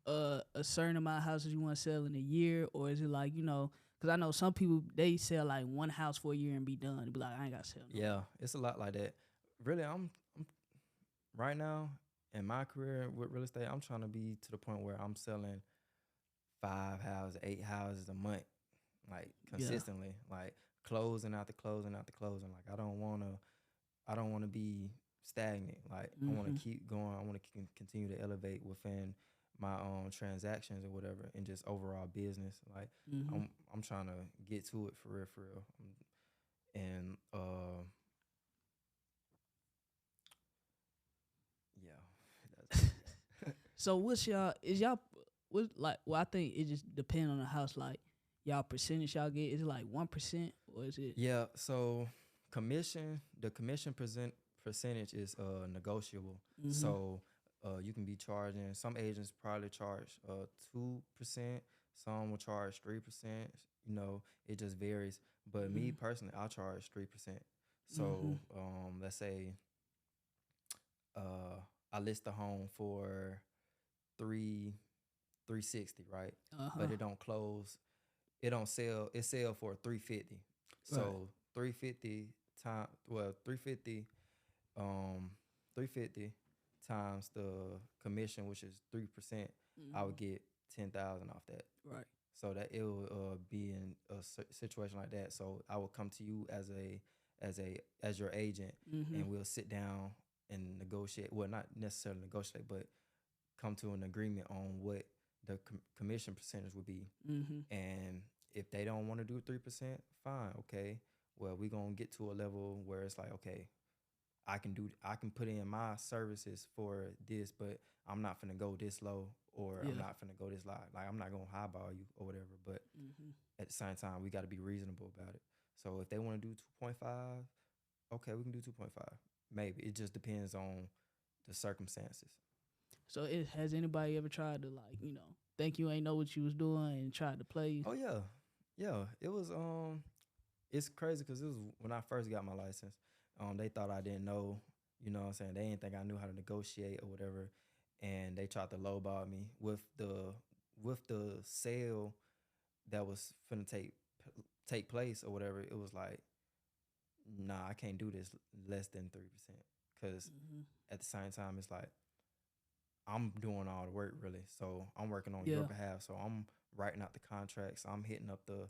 Speaker 1: a certain amount of houses you want to sell in a year, or is it like Because I know some people they sell like one house for a year and be done. They be like, I ain't got to sell no
Speaker 2: Yeah,
Speaker 1: more.
Speaker 2: it's a lot like that. Really, I'm right now in my career with real estate. I'm trying to be to the point where I'm selling 5 houses, 8 houses a month, like
Speaker 1: Yeah.
Speaker 2: consistently, like closing out the closing out the closing. Like I don't wanna be stagnant. Like I want
Speaker 1: Mhm.
Speaker 2: to keep going. I want to continue to elevate within my transactions or whatever, and just overall business. Like
Speaker 1: Mhm.
Speaker 2: I'm trying to get to it for real, for real. And yeah, that's basically.
Speaker 1: So what's y'all is y'all what like? Well, I think it just depends on the house. Like y'all percentage y'all get is it like 1% or is it?
Speaker 2: Yeah, so the commission percentage is negotiable.
Speaker 1: Mhm.
Speaker 2: So you can be charging, some agents probably charge 2%, some will charge 3%, it just varies. But me
Speaker 1: Mhm.
Speaker 2: personally, I'll charge 3%.
Speaker 1: Mhm.
Speaker 2: So let's say uh I list the home for 360, right?
Speaker 1: Uh huh.
Speaker 2: But it don't close, it don't sell, it sell for 350.
Speaker 1: Right.
Speaker 2: So 350 time well 350 um 350 times the commission, which is 3%, I would
Speaker 1: Mhm.
Speaker 2: get 10,000 off that.
Speaker 1: Right.
Speaker 2: So that it will be in a situation like that. So I will come to you as your agent,
Speaker 1: Mhm.
Speaker 2: and we'll sit down and negotiate, well, not necessarily negotiate, but come to an agreement on what the commission percentage would be.
Speaker 1: Mhm.
Speaker 2: And if they don't want to do 3%, fine, okay. Well, we're gonna get to a level where it's like, okay, I can put in my services for this, but I'm not finna go this low, or I'm
Speaker 1: Yeah.
Speaker 2: not finna go this low. Like I'm not gonna highball you or whatever. But
Speaker 1: Mhm.
Speaker 2: at the same time, we got to be reasonable about it. So if they want to do 2.5, okay, we can do 2.5. Maybe it just depends on the circumstances.
Speaker 1: So it has anybody ever tried to like think you ain't know what you was doing and tried to play you?
Speaker 2: Oh yeah, yeah. It was it's crazy because it was when I first got my license. They thought I didn't know, what I'm saying? They didn't think I knew how to negotiate or whatever. And they tried to lowball me with the sale that was finna take place or whatever. It was like, nah, I can't do this less than 3%. Cause
Speaker 1: Mhm.
Speaker 2: at the same time, it's like I'm doing all the work really. So I'm working on your
Speaker 1: Yeah.
Speaker 2: behalf. So I'm writing out the contracts. I'm hitting up the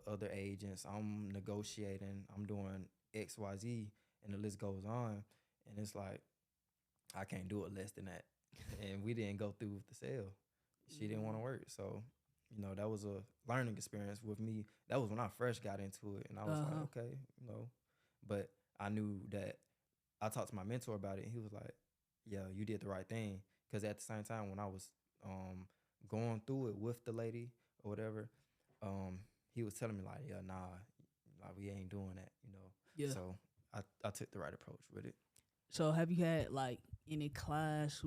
Speaker 2: other agents. I'm negotiating. I'm doing X, Y, Z, and the list goes on. And it's like I can't do it less than that. And we didn't go through with the sale. She didn't want to
Speaker 1: Mhm.
Speaker 2: work. So that was a learning experience with me. That was when I first got into it, and I was
Speaker 1: Uh
Speaker 2: like,
Speaker 1: huh.
Speaker 2: okay. But I knew that I talked to my mentor about it, and he was like, "Yeah, you did the right thing." Because at the same time, when I was going through it with the lady or whatever, um, he was telling me like, "Yeah, nah, like we ain't doing that."
Speaker 1: Yeah.
Speaker 2: So I took the right approach with it.
Speaker 1: So have you had like any clients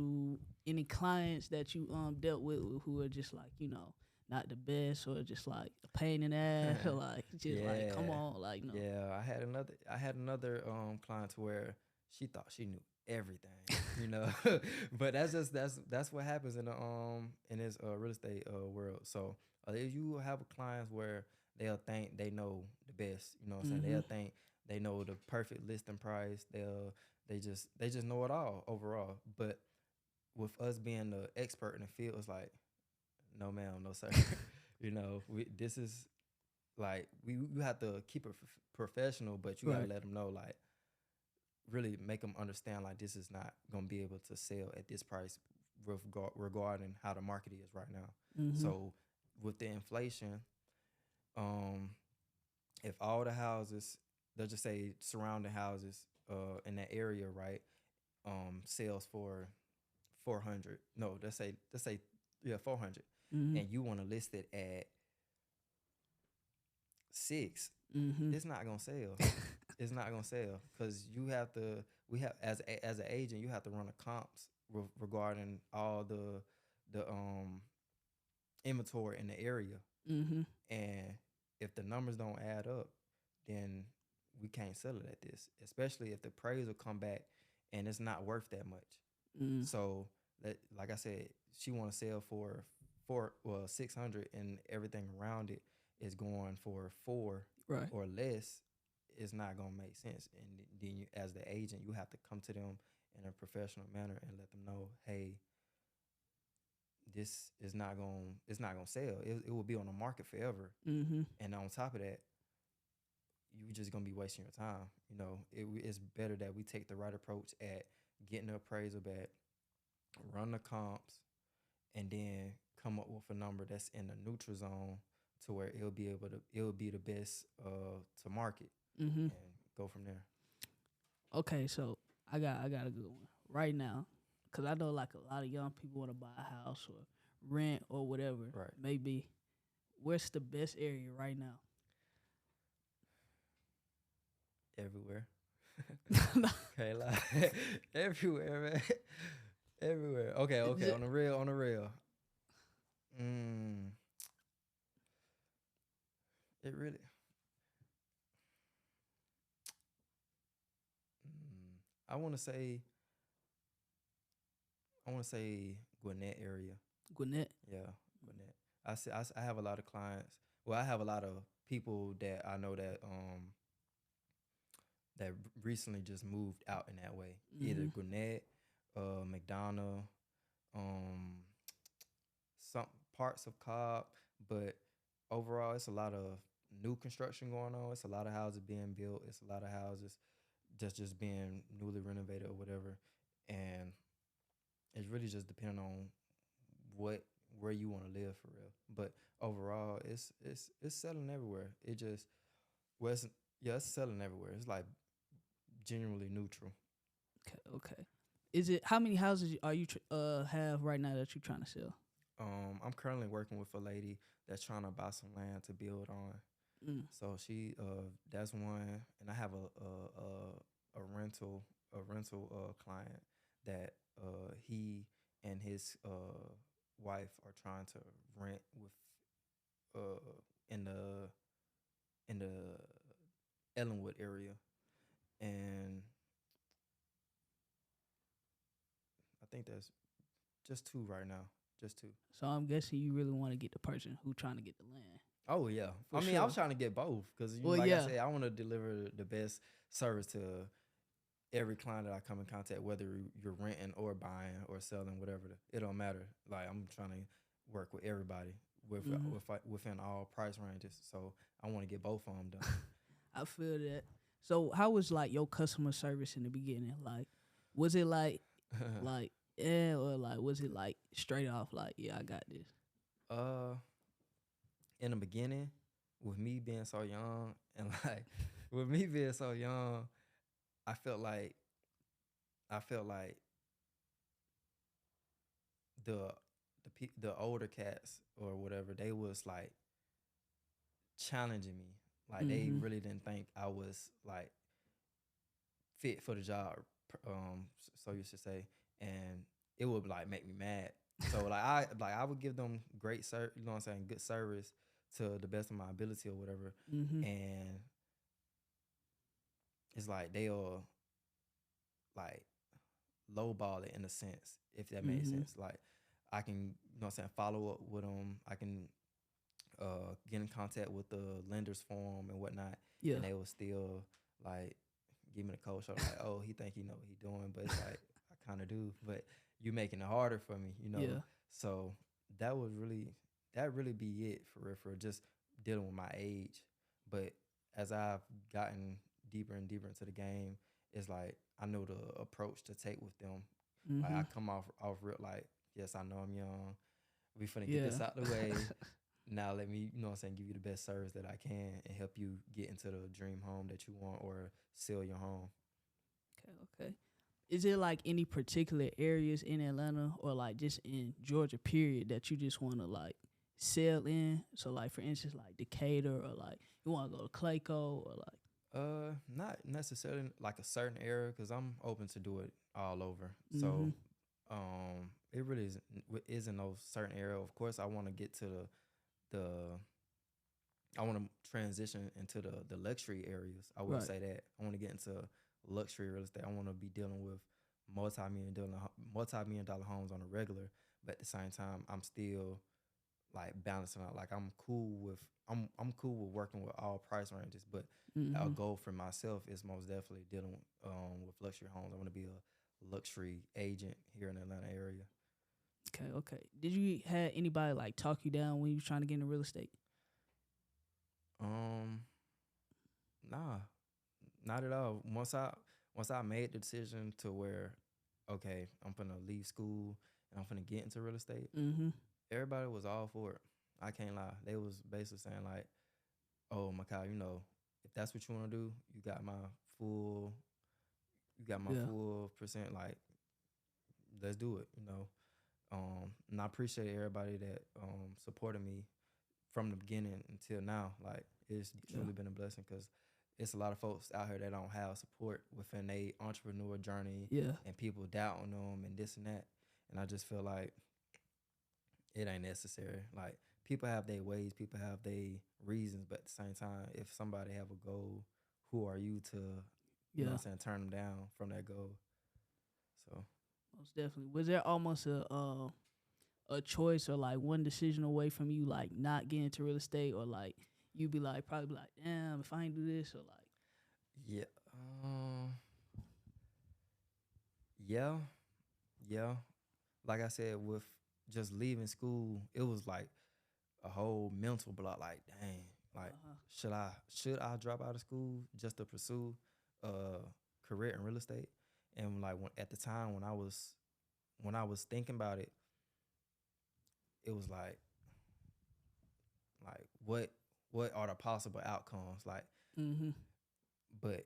Speaker 1: that you dealt with who are just like not the best or just like a pain in the ass or like just like come
Speaker 2: Yeah,
Speaker 1: on like no.
Speaker 2: yeah. I had another client where she thought she knew everything. But that's what happens in this real estate world. So if you have clients where they'll think they know the best, what I'm saying,
Speaker 1: Mhm.
Speaker 2: they'll think they know the perfect listing price. They just know it all overall. But with us being the expert in the field, it's like, no ma'am, no sir. This is like you have to keep it professional, but you gotta
Speaker 1: Right.
Speaker 2: let them know, like, really make them understand, like, this is not gonna be able to sell at this price regarding how the market is right now.
Speaker 1: Mhm.
Speaker 2: So with the inflation, um, if all the houses, let's just say surrounding houses in that area, right, sells for 400. No, let's say yeah, 400,
Speaker 1: Mhm.
Speaker 2: and you want to list it at 6,
Speaker 1: Mhm.
Speaker 2: it's not gonna sell. It's not gonna sell because you have to. We have as an agent, you have to run a comps regarding all the inventory in the area,
Speaker 1: Mhm.
Speaker 2: and if the numbers don't add up, then we can't sell it at this. Especially if the appraisal come back and it's not worth that much.
Speaker 1: Mm.
Speaker 2: So that, like I said, she want to sell for 600, and everything around it is going for 4
Speaker 1: Right.
Speaker 2: or less. It's not gonna make sense. And then you, as the agent, you have to come to them in a professional manner and let them know, hey, this is not going it's not gonna sell. It will be on the market forever.
Speaker 1: Mm-hmm.
Speaker 2: And on top of that, you just gonna be wasting your time. It's better that we take the right approach at getting the appraisal back, run the comps, and then come up with a number that's in the neutral zone to where it'll be the best to market,
Speaker 1: Mm-hmm.
Speaker 2: and go from there.
Speaker 1: Okay, so I got a good one right now, cause I know like a lot of young people want to buy a house or rent or whatever.
Speaker 2: Right.
Speaker 1: Maybe where's the best area right now?
Speaker 2: Everywhere. Okay, like everywhere, man. Everywhere. Okay, okay. On the real, on the real. It really. I want to say. I want to say Gwinnett area.
Speaker 1: Gwinnett.
Speaker 2: Yeah, Gwinnett. I have a lot of clients. Well, I have a lot of people that I know that recently just moved out in that way. Either
Speaker 1: Mm-hmm.
Speaker 2: Gwinnett, McDonough, um, some parts of Cobb, but overall, it's a lot of new construction going on. It's a lot of houses being built. It's a lot of houses just being newly renovated or whatever, and it's really just depending on what where you want to live for real. But overall, it's selling everywhere. It just well, it's selling everywhere. It's like genuinely neutral.
Speaker 1: Okay. Okay. Is it how many houses are you have right now that you're trying to sell?
Speaker 2: I'm currently working with a lady that's trying to buy some land to build on.
Speaker 1: Mm.
Speaker 2: So she that's one, and I have a rental client that he and his wife are trying to rent with in the Ellenwood area, and I think that's just two right now, just two.
Speaker 1: So I'm guessing you really want to get the person who trying to get the land.
Speaker 2: Oh yeah,
Speaker 1: For
Speaker 2: I mean I
Speaker 1: sure.
Speaker 2: was trying to get both because
Speaker 1: Well,
Speaker 2: like I
Speaker 1: yeah.
Speaker 2: said, I want to deliver the best service to every client that I come in contact, whether you're renting or buying or selling, whatever. It don't matter. Like I'm trying to work with everybody
Speaker 1: Mm-hmm.
Speaker 2: within all price ranges. So I want to get both of them done.
Speaker 1: I feel that. So how was like your customer service in the beginning? Like, was it like yeah, or like was it like straight off like yeah, I got this?
Speaker 2: uh, in the beginning, with me being so young, and like with me being so young, I felt like I felt like the the older cats or whatever, they was like challenging me. Like they
Speaker 1: Mm-hmm.
Speaker 2: really didn't think I was like fit for the job, so you should say, and it would like make me mad. So I would give them you know what I'm saying, good service to the best of my ability or whatever,
Speaker 1: Mm-hmm.
Speaker 2: and it's like they'll like lowball it in a sense, if that makes
Speaker 1: Mm-hmm.
Speaker 2: sense. Like I can, you know what I'm saying, follow up with them. I can get in contact with the lenders for them and whatnot,
Speaker 1: Yeah.
Speaker 2: and they will still like give me the cold shoulder, like, oh, he think he know what he doing, but it's like I kind of do, but you making it harder for me, you know.
Speaker 1: Yeah.
Speaker 2: So that was really that really be it for just dealing with my age. But as I've gotten deeper and deeper into the game, it's like I know the approach to take with them. Like
Speaker 1: Mm-hmm.
Speaker 2: I come off real like, yes, I know I'm young. We finna get
Speaker 1: Yeah.
Speaker 2: this out the way. Now let me, you know what I'm saying, give you the best service that I can and help you get into the dream home that you want or sell your home.
Speaker 1: Okay. Okay. Is it like any particular areas in Atlanta or like just in Georgia period that you just want to like sell in? So like for instance like Decatur or like you want to go to Clayco or like
Speaker 2: Not necessarily like a certain area because I'm open to do it all over.
Speaker 1: mm-hmm.
Speaker 2: So, it really isn't no certain area. Of course, I want to get to the I want to transition into the luxury areas. I will
Speaker 1: Right.
Speaker 2: say that I want to get into luxury real estate. I want to be dealing with multi-million dollar homes on a regular, but at the same time, I'm still like balancing out. Like I'm cool with working with all price ranges, but a
Speaker 1: Mm-hmm.
Speaker 2: goal for myself is most definitely dealing with luxury homes. I want to be a luxury agent here in the Atlanta area.
Speaker 1: Okay, okay. Did you have anybody like talk you down when you were trying to get into real estate?
Speaker 2: Um, nah, not at all. Once I made the decision to where, okay, I'm gonna leave school and I'm gonna get into real estate,
Speaker 1: Mm-hmm.
Speaker 2: everybody was all for it. I can't lie. They was basically saying like, "Oh, Makai, if that's what you want to do, full, you got my
Speaker 1: Yeah.
Speaker 2: full percent. Like, let's do it." And I appreciate everybody that supported me from the beginning until now. Like, it's
Speaker 1: Yeah.
Speaker 2: truly been a blessing because it's a lot of folks out here that don't have support within their entrepreneur journey,
Speaker 1: Yeah.
Speaker 2: and people doubting them and this and that. And I just feel like it ain't necessary. Like, people have their ways, people have their reasons, but at the same time, if somebody have a goal, who are you to,
Speaker 1: Yeah.
Speaker 2: turn them down from that goal? So
Speaker 1: Most definitely. Was there almost a choice or like one decision away from you like not getting into real estate, or like you'd be like probably be like, damn, if I ain't do this, or like
Speaker 2: yeah, yeah, yeah. Like I said, with just leaving school, it was like a whole mental block. Like, dang, like
Speaker 1: uh-huh.
Speaker 2: should I drop out of school just to pursue a career in real estate? And like at the time when I was thinking about it, it was like what are the possible outcomes? Like,
Speaker 1: Mm-hmm.
Speaker 2: but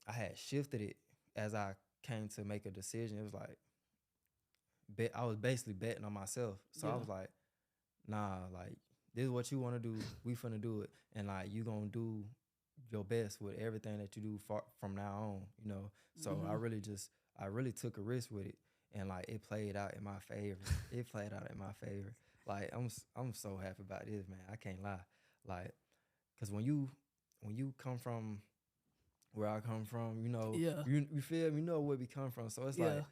Speaker 2: I had shifted it as I came to make a decision. It was like I was basically betting on myself. So I
Speaker 1: Yeah.
Speaker 2: was like, nah, like this is what you want to do. We finna do it, and like you gonna do your best with everything that you do from now on. So
Speaker 1: Mm-hmm.
Speaker 2: I really took a risk with it, and like it played out in my favor. It played out in my favor. Like I'm so happy about this, man. I can't lie. Like, cause when you come from where I come from,
Speaker 1: Yeah.
Speaker 2: you feel me, where we come from. So it's
Speaker 1: Yeah.
Speaker 2: like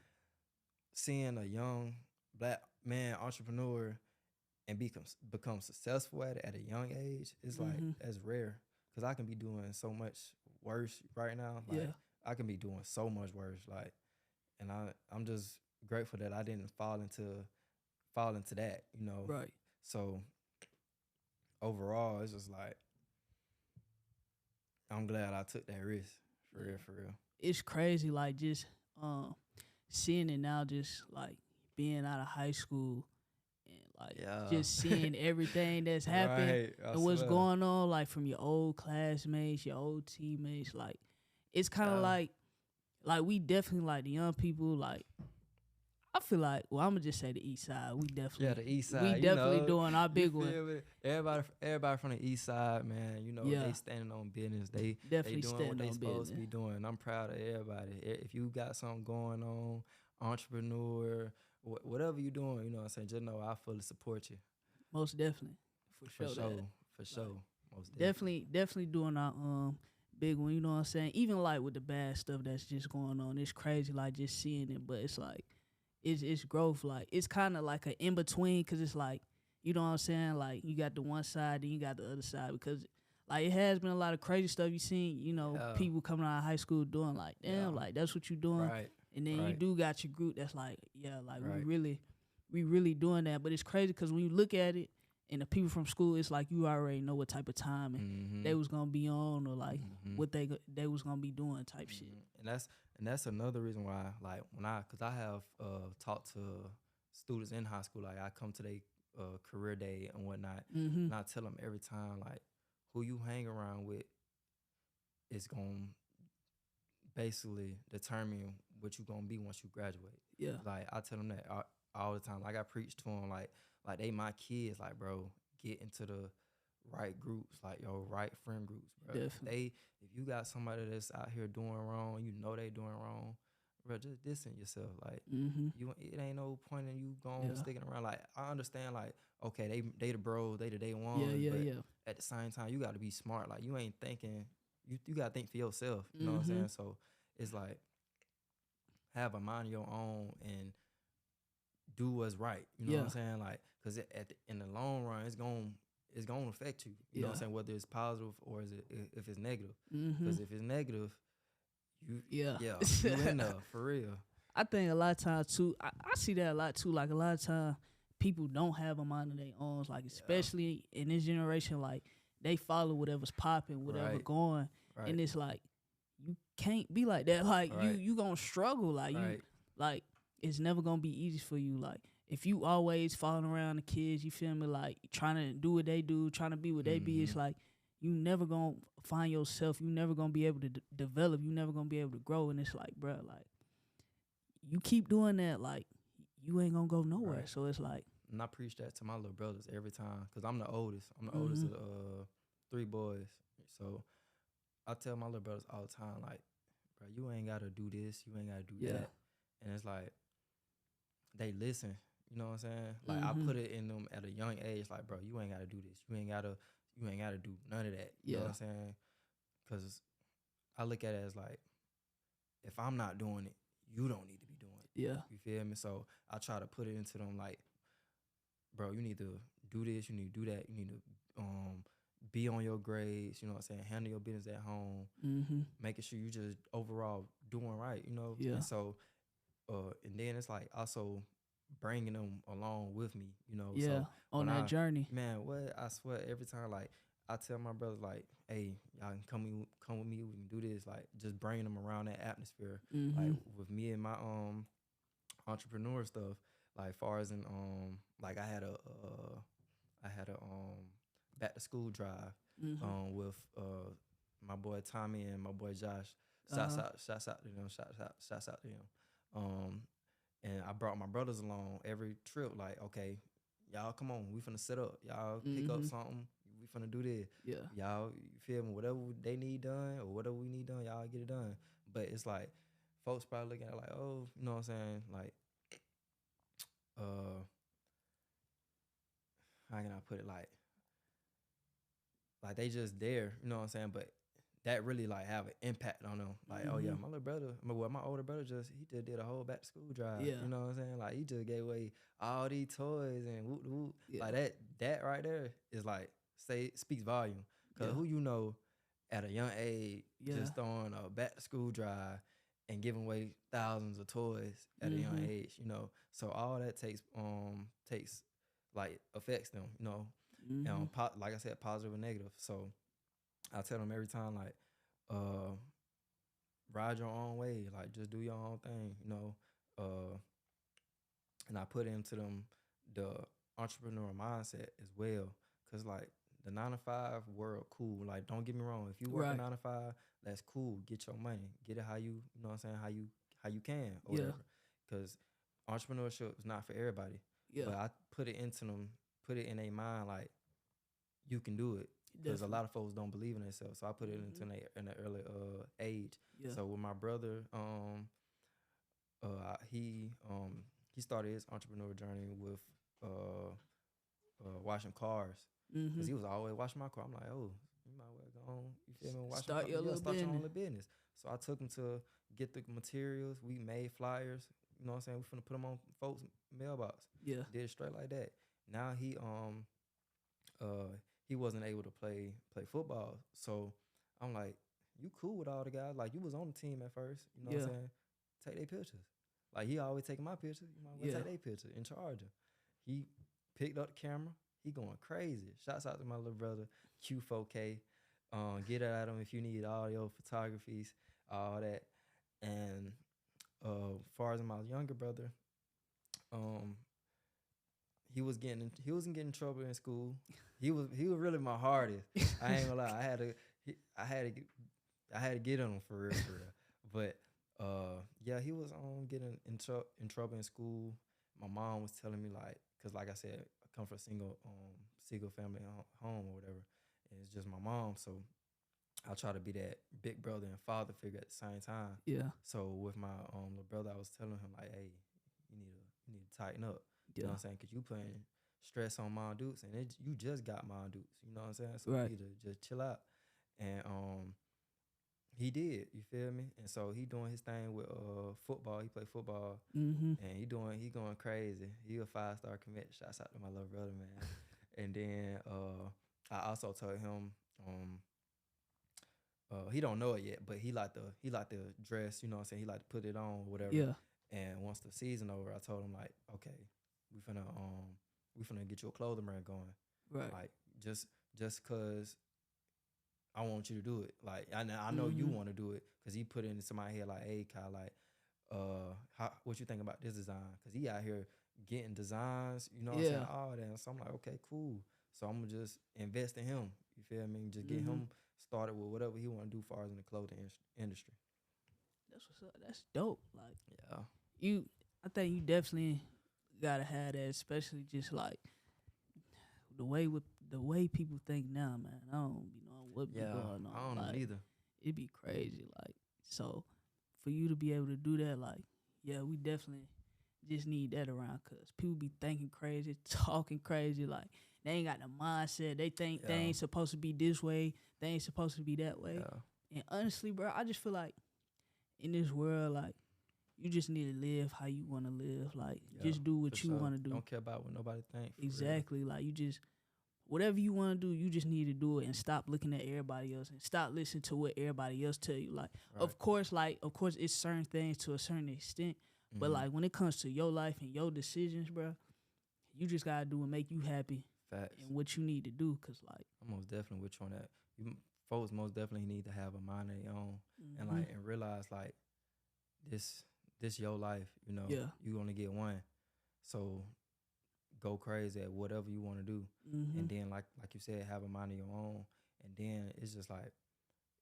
Speaker 2: seeing a young black man entrepreneur and become successful at it at a young age is like
Speaker 1: Mm-hmm.
Speaker 2: that's rare. Cause I can be doing so much worse right now. Like,
Speaker 1: Yeah.
Speaker 2: I can be doing so much worse. Like, and I'm just grateful that I didn't fall into that.
Speaker 1: Right.
Speaker 2: So overall, it's just like I'm glad I took that risk for
Speaker 1: Yeah.
Speaker 2: real, for real.
Speaker 1: It's crazy, like just um seeing it now, just like being out of high school and like
Speaker 2: Yeah.
Speaker 1: just seeing everything that's happened
Speaker 2: Right. I
Speaker 1: and what's
Speaker 2: swear.
Speaker 1: going on, like from your old classmates, your old teammates. Like it's kind of
Speaker 2: Yeah.
Speaker 1: like we definitely like the young people. Like I feel like, well, I'm gonna just say the East Side. We definitely,
Speaker 2: Yeah, the East
Speaker 1: we
Speaker 2: Side.
Speaker 1: definitely doing our
Speaker 2: You
Speaker 1: big one.
Speaker 2: feel me? Everybody from the East Side, man.
Speaker 1: Yeah,
Speaker 2: They standing on business. They
Speaker 1: definitely
Speaker 2: doing what
Speaker 1: standing
Speaker 2: they
Speaker 1: on
Speaker 2: supposed to
Speaker 1: business.
Speaker 2: be doing. I'm proud of everybody. If you got something going on, entrepreneur, whatever you doing, what I'm saying, just know I fully support you.
Speaker 1: Most definitely, for
Speaker 2: For
Speaker 1: sure. That
Speaker 2: sure. For
Speaker 1: like
Speaker 2: sure. Most definitely.
Speaker 1: definitely doing our big one. You know what I'm saying? Even like with the bad stuff that's just going on, it's crazy. Like just seeing it, but it's like it's growth. Like it's kind of like an in between, because it's like, you know what I'm saying. Like you got the one side, then you got the other side, because like it has been a lot of crazy stuff you seen.
Speaker 2: Yeah.
Speaker 1: People coming out of high school doing like,
Speaker 2: Yeah.
Speaker 1: damn, like that's what you doing,
Speaker 2: Right.
Speaker 1: and then you
Speaker 2: Right.
Speaker 1: do got your group that's like, yeah, like
Speaker 2: Right.
Speaker 1: we really doing that. But it's crazy because when you look at it, and the people from school, it's like you already know what type of time
Speaker 2: Mm-hmm.
Speaker 1: they was gonna be on, or like
Speaker 2: Mm-hmm.
Speaker 1: what they was gonna be doing type shit.
Speaker 2: And that's another reason why, like, cause I have talked to students in high school. Like, I come to their career day and whatnot,
Speaker 1: Mm-hmm.
Speaker 2: and I tell them every time, like, who you hang around with is gonna basically determine what you gonna be once you graduate.
Speaker 1: Yeah.
Speaker 2: Like, I tell them that all the time. Like, I preach to them, like they my kids. Like, bro, get into the right groups, like your right friend groups, bro.
Speaker 1: Definitely.
Speaker 2: If you got somebody that's out here doing wrong, they doing wrong, bro, just distance yourself. Like,
Speaker 1: Mm-hmm.
Speaker 2: it ain't no point in you going
Speaker 1: Yeah.
Speaker 2: sticking around. Like, I understand, like, okay, they the bros, they the day
Speaker 1: Yeah.
Speaker 2: ones,
Speaker 1: Yeah.
Speaker 2: but
Speaker 1: Yeah.
Speaker 2: at the same time, you got to be smart. Like, you ain't thinking, you got to think for yourself. You know what I'm
Speaker 1: Mm-hmm.
Speaker 2: saying? So it's like have a mind of your own and do what's right. You know what I'm saying? Like, cause in the long run, it's gonna affect you. You know what I'm saying? Whether it's positive or if it's negative. Because if it's negative, you you in there for real.
Speaker 1: I think a lot of times too, I see that a lot too. Like a lot of times people don't have a mind of their own. Like especially in this generation, like they follow whatever's popping, whatever going, and it's like you can't be like that. Like you gonna struggle. Like you like it's never gonna be easy for you. Like if you always following around the kids, you feel me? Like trying to do what they do, trying to be what they be. It's like you never gonna find yourself. You never gonna be able to develop. You never gonna be able to grow. And it's like, bro, like you keep doing that, like you ain't gonna go nowhere. So it's like,
Speaker 2: and I preach that to my little brothers every time, cause I'm the oldest. I'm the oldest of 3 boys. So I tell my little brothers all the time, like, bro, you ain't gotta do this, you ain't gotta do that. And it's like they listen. You know what I'm saying? Like I put it in them at a young age, like, bro, you ain't gotta do this. You ain't gotta do none of that. You know what I'm saying? Cause I look at it as like, if I'm not doing it, you don't need to be doing it.
Speaker 1: Yeah.
Speaker 2: You feel me? So I try to put it into them like, bro, you need to do this, you need to do that, you need to be on your grades, you know what I'm saying, handle your business at home, making sure you just overall doing right, you know?
Speaker 1: Yeah.
Speaker 2: And so, and then it's like also bringing them along with me, you know?
Speaker 1: Yeah,
Speaker 2: so
Speaker 1: on that journey.
Speaker 2: Man, what I swear every time, like, I tell my brothers, like, hey, y'all can come with me, we can do this, like, just bringing them around that atmosphere. Like, with me and my entrepreneur stuff, like, far as in, like, I had a back to school drive with my boy Tommy and my boy Josh. Shouts out to them. Shouts out to them. And I brought my brothers along every trip. Like, okay, y'all come on, we finna set up. Y'all pick up something. We finna do this.
Speaker 1: Yeah.
Speaker 2: Y'all, you feel me? Whatever they need done or whatever we need done, y'all get it done. But it's like folks probably looking at it like, oh, you know what I'm saying? Like, how can I put it? Like they just there, you know what I'm saying? But that really like have an impact on them. Like, oh yeah, my little brother, my older brother he just did a whole back to school drive.
Speaker 1: Yeah.
Speaker 2: You know what I'm saying? Like he just gave away all these toys and whoop whoop.
Speaker 1: Yeah.
Speaker 2: Like that right there is like speaks volume. Cause who you know at a young age just throwing a back to school drive and giving away thousands of toys at a young age, you know. So all that takes like affects them, you know. Like I said, positive and negative. So I tell them every time, like, ride your own way, like just do your own thing, you know. And I put into them the entrepreneur mindset as well, cause like the 9-to-5 world, cool. Like, don't get me wrong, if you work a 9-to-5, that's cool. Get your money, get it how you know what I'm saying, how you can or whatever. Cause entrepreneurship is not for everybody.
Speaker 1: Yeah.
Speaker 2: But I put it into them, put it in their mind like you can do it. Because a lot of folks don't believe in themselves. So I put it into in an early age. Yeah. So with my brother, he started his entrepreneur journey with washing cars. Because he was always washing my car. I'm like, oh, you might well go on, you feel me?
Speaker 1: Start your
Speaker 2: own little business. So I took him to get the materials. We made flyers. You know what I'm saying? We finna put them on folks' mailbox.
Speaker 1: Yeah.
Speaker 2: Did it straight like that. Now he wasn't able to play football. So I'm like, you cool with all the guys. Like, you was on the team at first. You know what I'm saying? Take their pictures. Like, he always taking my picture. You might well take their picture and charge him. He picked up the camera. He going crazy. Shouts out to my little brother, Q4K. Get at him if you need audio, photographies, all that. And far as my younger brother, he wasn't getting in trouble in school. He was really my hardest. I ain't gonna lie. I had to get on him for real. But yeah, he was getting in trouble in school. My mom was telling me, like, cause like I said, I come from a single family home or whatever, and it's just my mom. So I try to be that big brother and father figure at the same time. Yeah. So with my little brother, I was telling him like, hey, you need to tighten up. You know what I'm saying? Because you putting stress on Mom Dukes, and you just got Mom Dukes. You know what I'm saying? So you need to just chill out. And He did, you feel me? And so he doing his thing with football. He play football,
Speaker 1: Mm-hmm.
Speaker 2: and he going crazy. He a 5-star commit. Shouts out to my little brother, man. And then I also told him he don't know it yet, but he like to dress, you know what I'm saying? He like to put it on or whatever.
Speaker 1: Yeah.
Speaker 2: And once the season over, I told him like, okay, we finna get you a clothing brand going.
Speaker 1: Right.
Speaker 2: Like just cause I want you to do it. Like I know you want to do it, cause he put it into my head like, hey Kyle, like what you think about this design? Cause he out here getting designs, you know what I'm saying, all that. So I'm like, okay, cool. So I'm gonna just invest in him. You feel me? Just get him started with whatever he want to do, far as in the clothing industry.
Speaker 1: That's what's up. That's dope. Like
Speaker 2: Yeah,
Speaker 1: I think you definitely gotta have that, especially just like the way people think now, man. I don't be knowing what be going on.
Speaker 2: I don't
Speaker 1: like,
Speaker 2: know either.
Speaker 1: It be crazy. Like, so for you to be able to do that, like, yeah, we definitely just need that around, cause people be thinking crazy, talking crazy, like they ain't got the mindset. They think they ain't supposed to be this way, they ain't supposed to be that way. And honestly, bro, I just feel like in this world, like, you just need to live how you want to live. Like, just do what you want to do.
Speaker 2: Don't care about what nobody think.
Speaker 1: Exactly. Like, you just, whatever you want to do, you just need to do it and stop looking at everybody else and stop listening to what everybody else tell you. Like, of course, it's certain things to a certain extent. But, like, when it comes to your life and your decisions, bro, you just got to do what make you happy.
Speaker 2: Facts.
Speaker 1: And what you need to do, because, like,
Speaker 2: I'm most definitely with you on that. Folks most definitely need to have a mind of their own and realize, like, this your life, you know. You only get one. So go crazy at whatever you want to do. And then like you said, have a mind of your own. And then it's just like,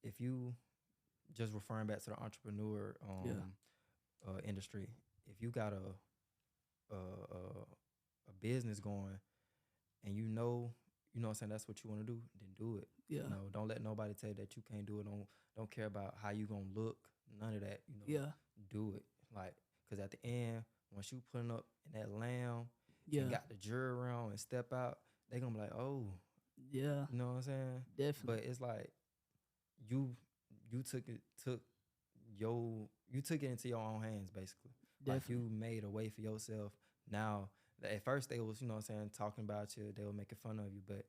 Speaker 2: if you just referring back to the entrepreneur industry, if you got a business going and you know what I'm saying, that's what you want to do, then do it.
Speaker 1: Yeah.
Speaker 2: You know, don't let nobody tell you that you can't do it. Don't care about how you gonna look, none of that, you know. Do it. Like, cause at the end, once you putting up in that lamb and got the jury around and step out, they gonna be like, oh.
Speaker 1: Yeah.
Speaker 2: You know what I'm saying?
Speaker 1: Definitely.
Speaker 2: But it's like you took it into your own hands, basically.
Speaker 1: Definitely.
Speaker 2: Like, you made a way for yourself. Now, at first they was, you know what I'm saying, talking about you, they were making fun of you, but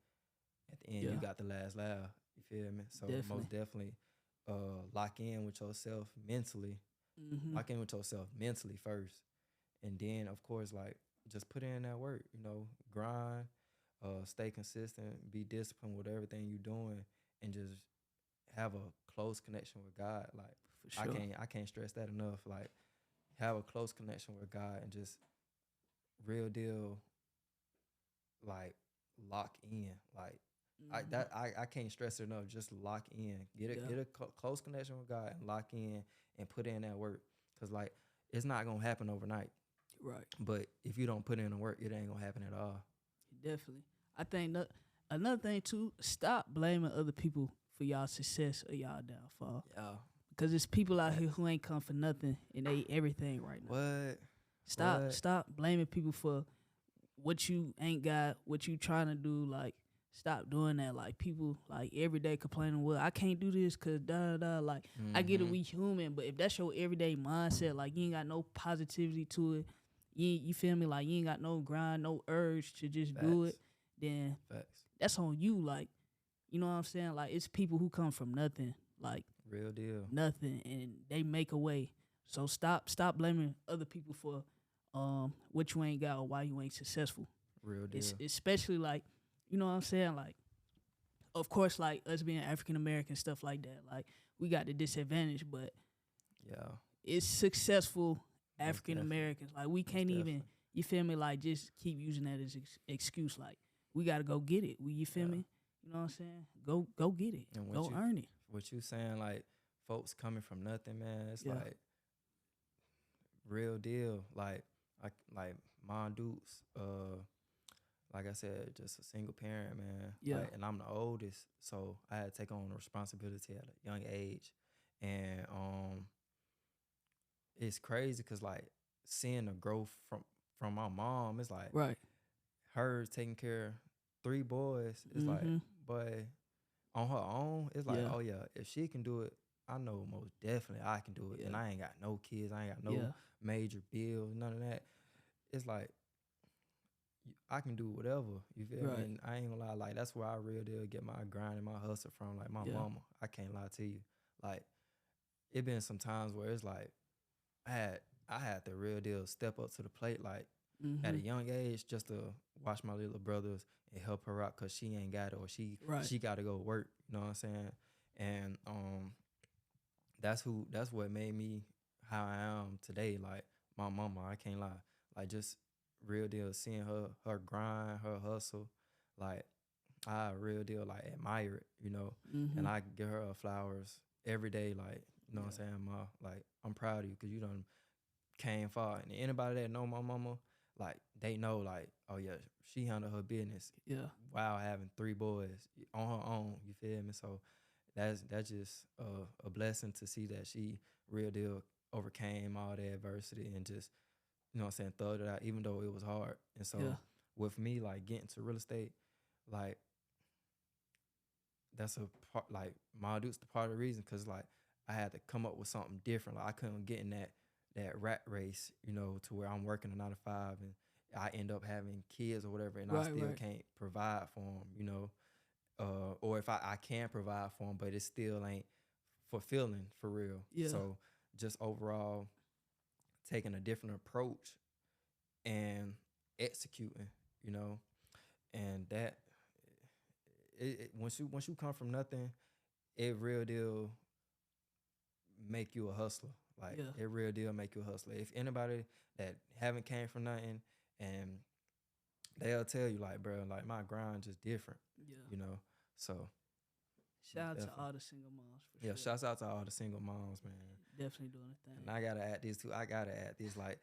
Speaker 2: at the end you got the last laugh. You feel me? So most definitely lock in with yourself mentally. Lock in with yourself mentally first. And then, of course, like, just put in that work, you know, grind, stay consistent, be disciplined with everything you're doing, and just have a close connection with God. Like,
Speaker 1: for sure.
Speaker 2: I can't stress that enough. Like, have a close connection with God and just real deal, like, lock in. Like, I can't stress it enough. Just lock in. Get a close connection with God and lock in and put in that work. Cause, like, it's not gonna happen overnight.
Speaker 1: Right.
Speaker 2: But if you don't put in the work, it ain't gonna happen at all.
Speaker 1: Definitely. I think another thing too, stop blaming other people for y'all success or y'all downfall.
Speaker 2: Yeah.
Speaker 1: Because it's people out here who ain't come for nothing and they everything right now. Stop blaming people for what you ain't got, what you trying to do. Like, stop doing that. Like, people, like, every day complaining, well, I can't do this because da. Like, I get it, we human, but if that's your everyday mindset, like, you ain't got no positivity to it, you feel me? Like, you ain't got no grind, no urge to just do it, then that's on you. Like, you know what I'm saying? Like, it's people who come from nothing, like,
Speaker 2: real deal,
Speaker 1: nothing, and they make a way. So stop blaming other people for what you ain't got or why you ain't successful.
Speaker 2: Real deal.
Speaker 1: Especially, like, you know what I'm saying? Like, of course, like, us being African American, stuff like that, like, we got the disadvantage, but it's successful African Americans. Like, we can't even, you feel me? Like, just keep using that as excuse. Like, we got to go get it. You feel me? You know what I'm saying? Go get it. And go earn it.
Speaker 2: What you saying, like, folks coming from nothing, man, it's like real deal. Like Mom Dukes, like I said, just a single parent, man. Like, and I'm the oldest, so I had to take on responsibility at a young age. And it's crazy because, like, seeing the growth from my mom, it's like her taking care of 3 boys. It's like, boy, on her own, it's like, oh yeah, if she can do it, I know most definitely I can do it, and
Speaker 1: Yeah.
Speaker 2: I ain't got no kids, I ain't got no
Speaker 1: Yeah.
Speaker 2: major bills, none of that. It's like I can do whatever. You feel me?
Speaker 1: Right.
Speaker 2: And I ain't gonna lie, like that's where I real deal get my grind and my hustle from. Like my
Speaker 1: Yeah.
Speaker 2: mama, I can't lie to you. Like it been some times where it's like I had I had the real deal step up to the plate like at a
Speaker 1: Mm-hmm.
Speaker 2: young age just to watch my little brothers and help her out because she ain't got it or
Speaker 1: Right.
Speaker 2: she got to go work. You know what I'm saying? And that's what made me how I am today. Like my mama, I can't lie. Like just real deal seeing her grind, her hustle. Like I real deal like admire it, you know.
Speaker 1: Mm-hmm.
Speaker 2: And I give her flowers every day. Like you know what
Speaker 1: Yeah.
Speaker 2: I'm saying, ma. Like I'm proud of you because you done came far. And anybody that know my mama, like they know like oh yeah, she handled her business
Speaker 1: Yeah.
Speaker 2: while having 3 boys on her own. You feel me? So that's just a blessing to see that she real deal overcame all the adversity and just you know what I'm saying thugged it out even though it was hard. And so
Speaker 1: Yeah.
Speaker 2: with me like getting to real estate, like that's a part like my dude's the part of the reason because like I had to come up with something different. Like I couldn't get in that rat race, you know, to where I'm working a 9 to 5 and I end up having kids or whatever, and I
Speaker 1: Right.
Speaker 2: still
Speaker 1: Right.
Speaker 2: can't provide for them, you know, or if I can provide for them, but it still ain't fulfilling for real.
Speaker 1: Yeah.
Speaker 2: So just overall taking a different approach and executing, you know, and that once you come from nothing, it real deal make you a hustler. Like
Speaker 1: Yeah.
Speaker 2: it real deal make you a hustler. If anybody that haven't came from nothing and they'll tell you like, bro, like my grind just different,
Speaker 1: Yeah.
Speaker 2: you know. So
Speaker 1: Shout
Speaker 2: most
Speaker 1: out to
Speaker 2: definitely.
Speaker 1: all the single moms for
Speaker 2: Yeah,
Speaker 1: sure.
Speaker 2: shouts out to all the single moms, man.
Speaker 1: Definitely doing a
Speaker 2: And
Speaker 1: thing.
Speaker 2: I gotta add this too. I gotta add this like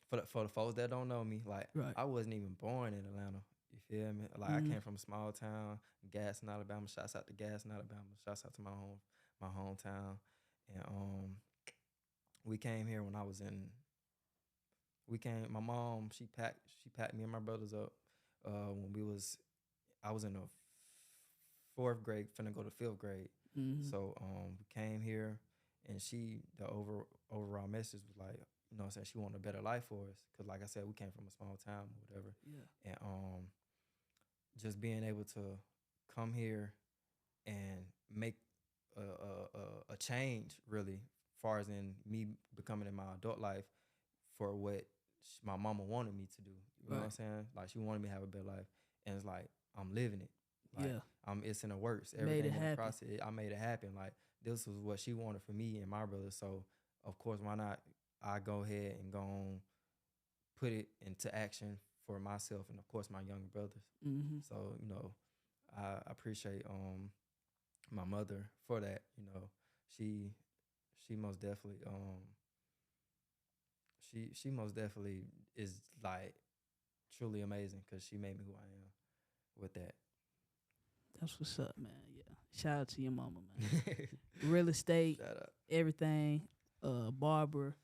Speaker 2: for the folks that don't know me, like
Speaker 1: Right.
Speaker 2: I wasn't even born in Atlanta. You feel me? Like I
Speaker 1: Mm-hmm.
Speaker 2: came from a small town, Gaston, Alabama. Shouts out to Gaston, Alabama. Shouts out to my hometown. And we came here when I was in we came my mom, she packed me and my brothers up when I was in the 4th grade, finna go to 5th grade.
Speaker 1: Mm-hmm.
Speaker 2: So we came here, and the overall message was like, you know, what I'm saying she wanted a better life for us, cause like I said, we came from a small town or whatever,
Speaker 1: Yeah.
Speaker 2: and just being able to come here and make a change really, far as in me becoming in my adult life for what my mama wanted me to do. You know what I'm
Speaker 1: Right.
Speaker 2: saying? Like she wanted me to have a better life, and it's like I'm living it. Like
Speaker 1: Yeah.
Speaker 2: it's in the works.
Speaker 1: Made it
Speaker 2: Everything in the
Speaker 1: happen.
Speaker 2: process. I made it happen. Like this was what she wanted for me and my brother. So of course, why not? I go ahead and go on, put it into action for myself and of course my younger brothers.
Speaker 1: Mm-hmm.
Speaker 2: So you know, I appreciate my mother for that. You know, she she most definitely she most definitely is like truly amazing because she made me who I am with that.
Speaker 1: That's what's up, man. Yeah. Shout out to your mama, man. Real estate,
Speaker 2: Shout out.
Speaker 1: everything, barber,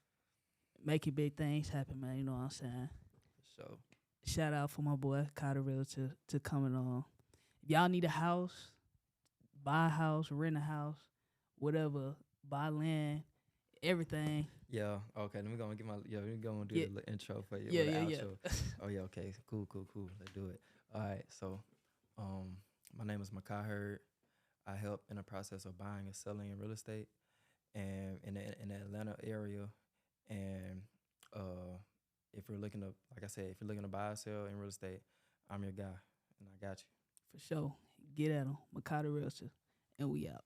Speaker 1: making big things happen, man. You know what I'm saying?
Speaker 2: For sure.
Speaker 1: Shout out for my boy Carter Realtor to coming on. If y'all need a house, buy a house, rent a house, whatever, buy land, everything.
Speaker 2: Yeah. Okay. Then we're gonna we're gonna do
Speaker 1: Yeah.
Speaker 2: the little intro for you
Speaker 1: Yeah,
Speaker 2: or the
Speaker 1: yeah,
Speaker 2: outro.
Speaker 1: yeah.
Speaker 2: Oh yeah. Okay. Cool. Let's do it. All right. So, my name is Makai Hurd. I help in the process of buying and selling in real estate, and in the Atlanta area, and if you're looking to, like I said, if you're looking to buy or sell in real estate, I'm your guy, and I got you.
Speaker 1: For sure. Get at him. Makata Realtor. And we out.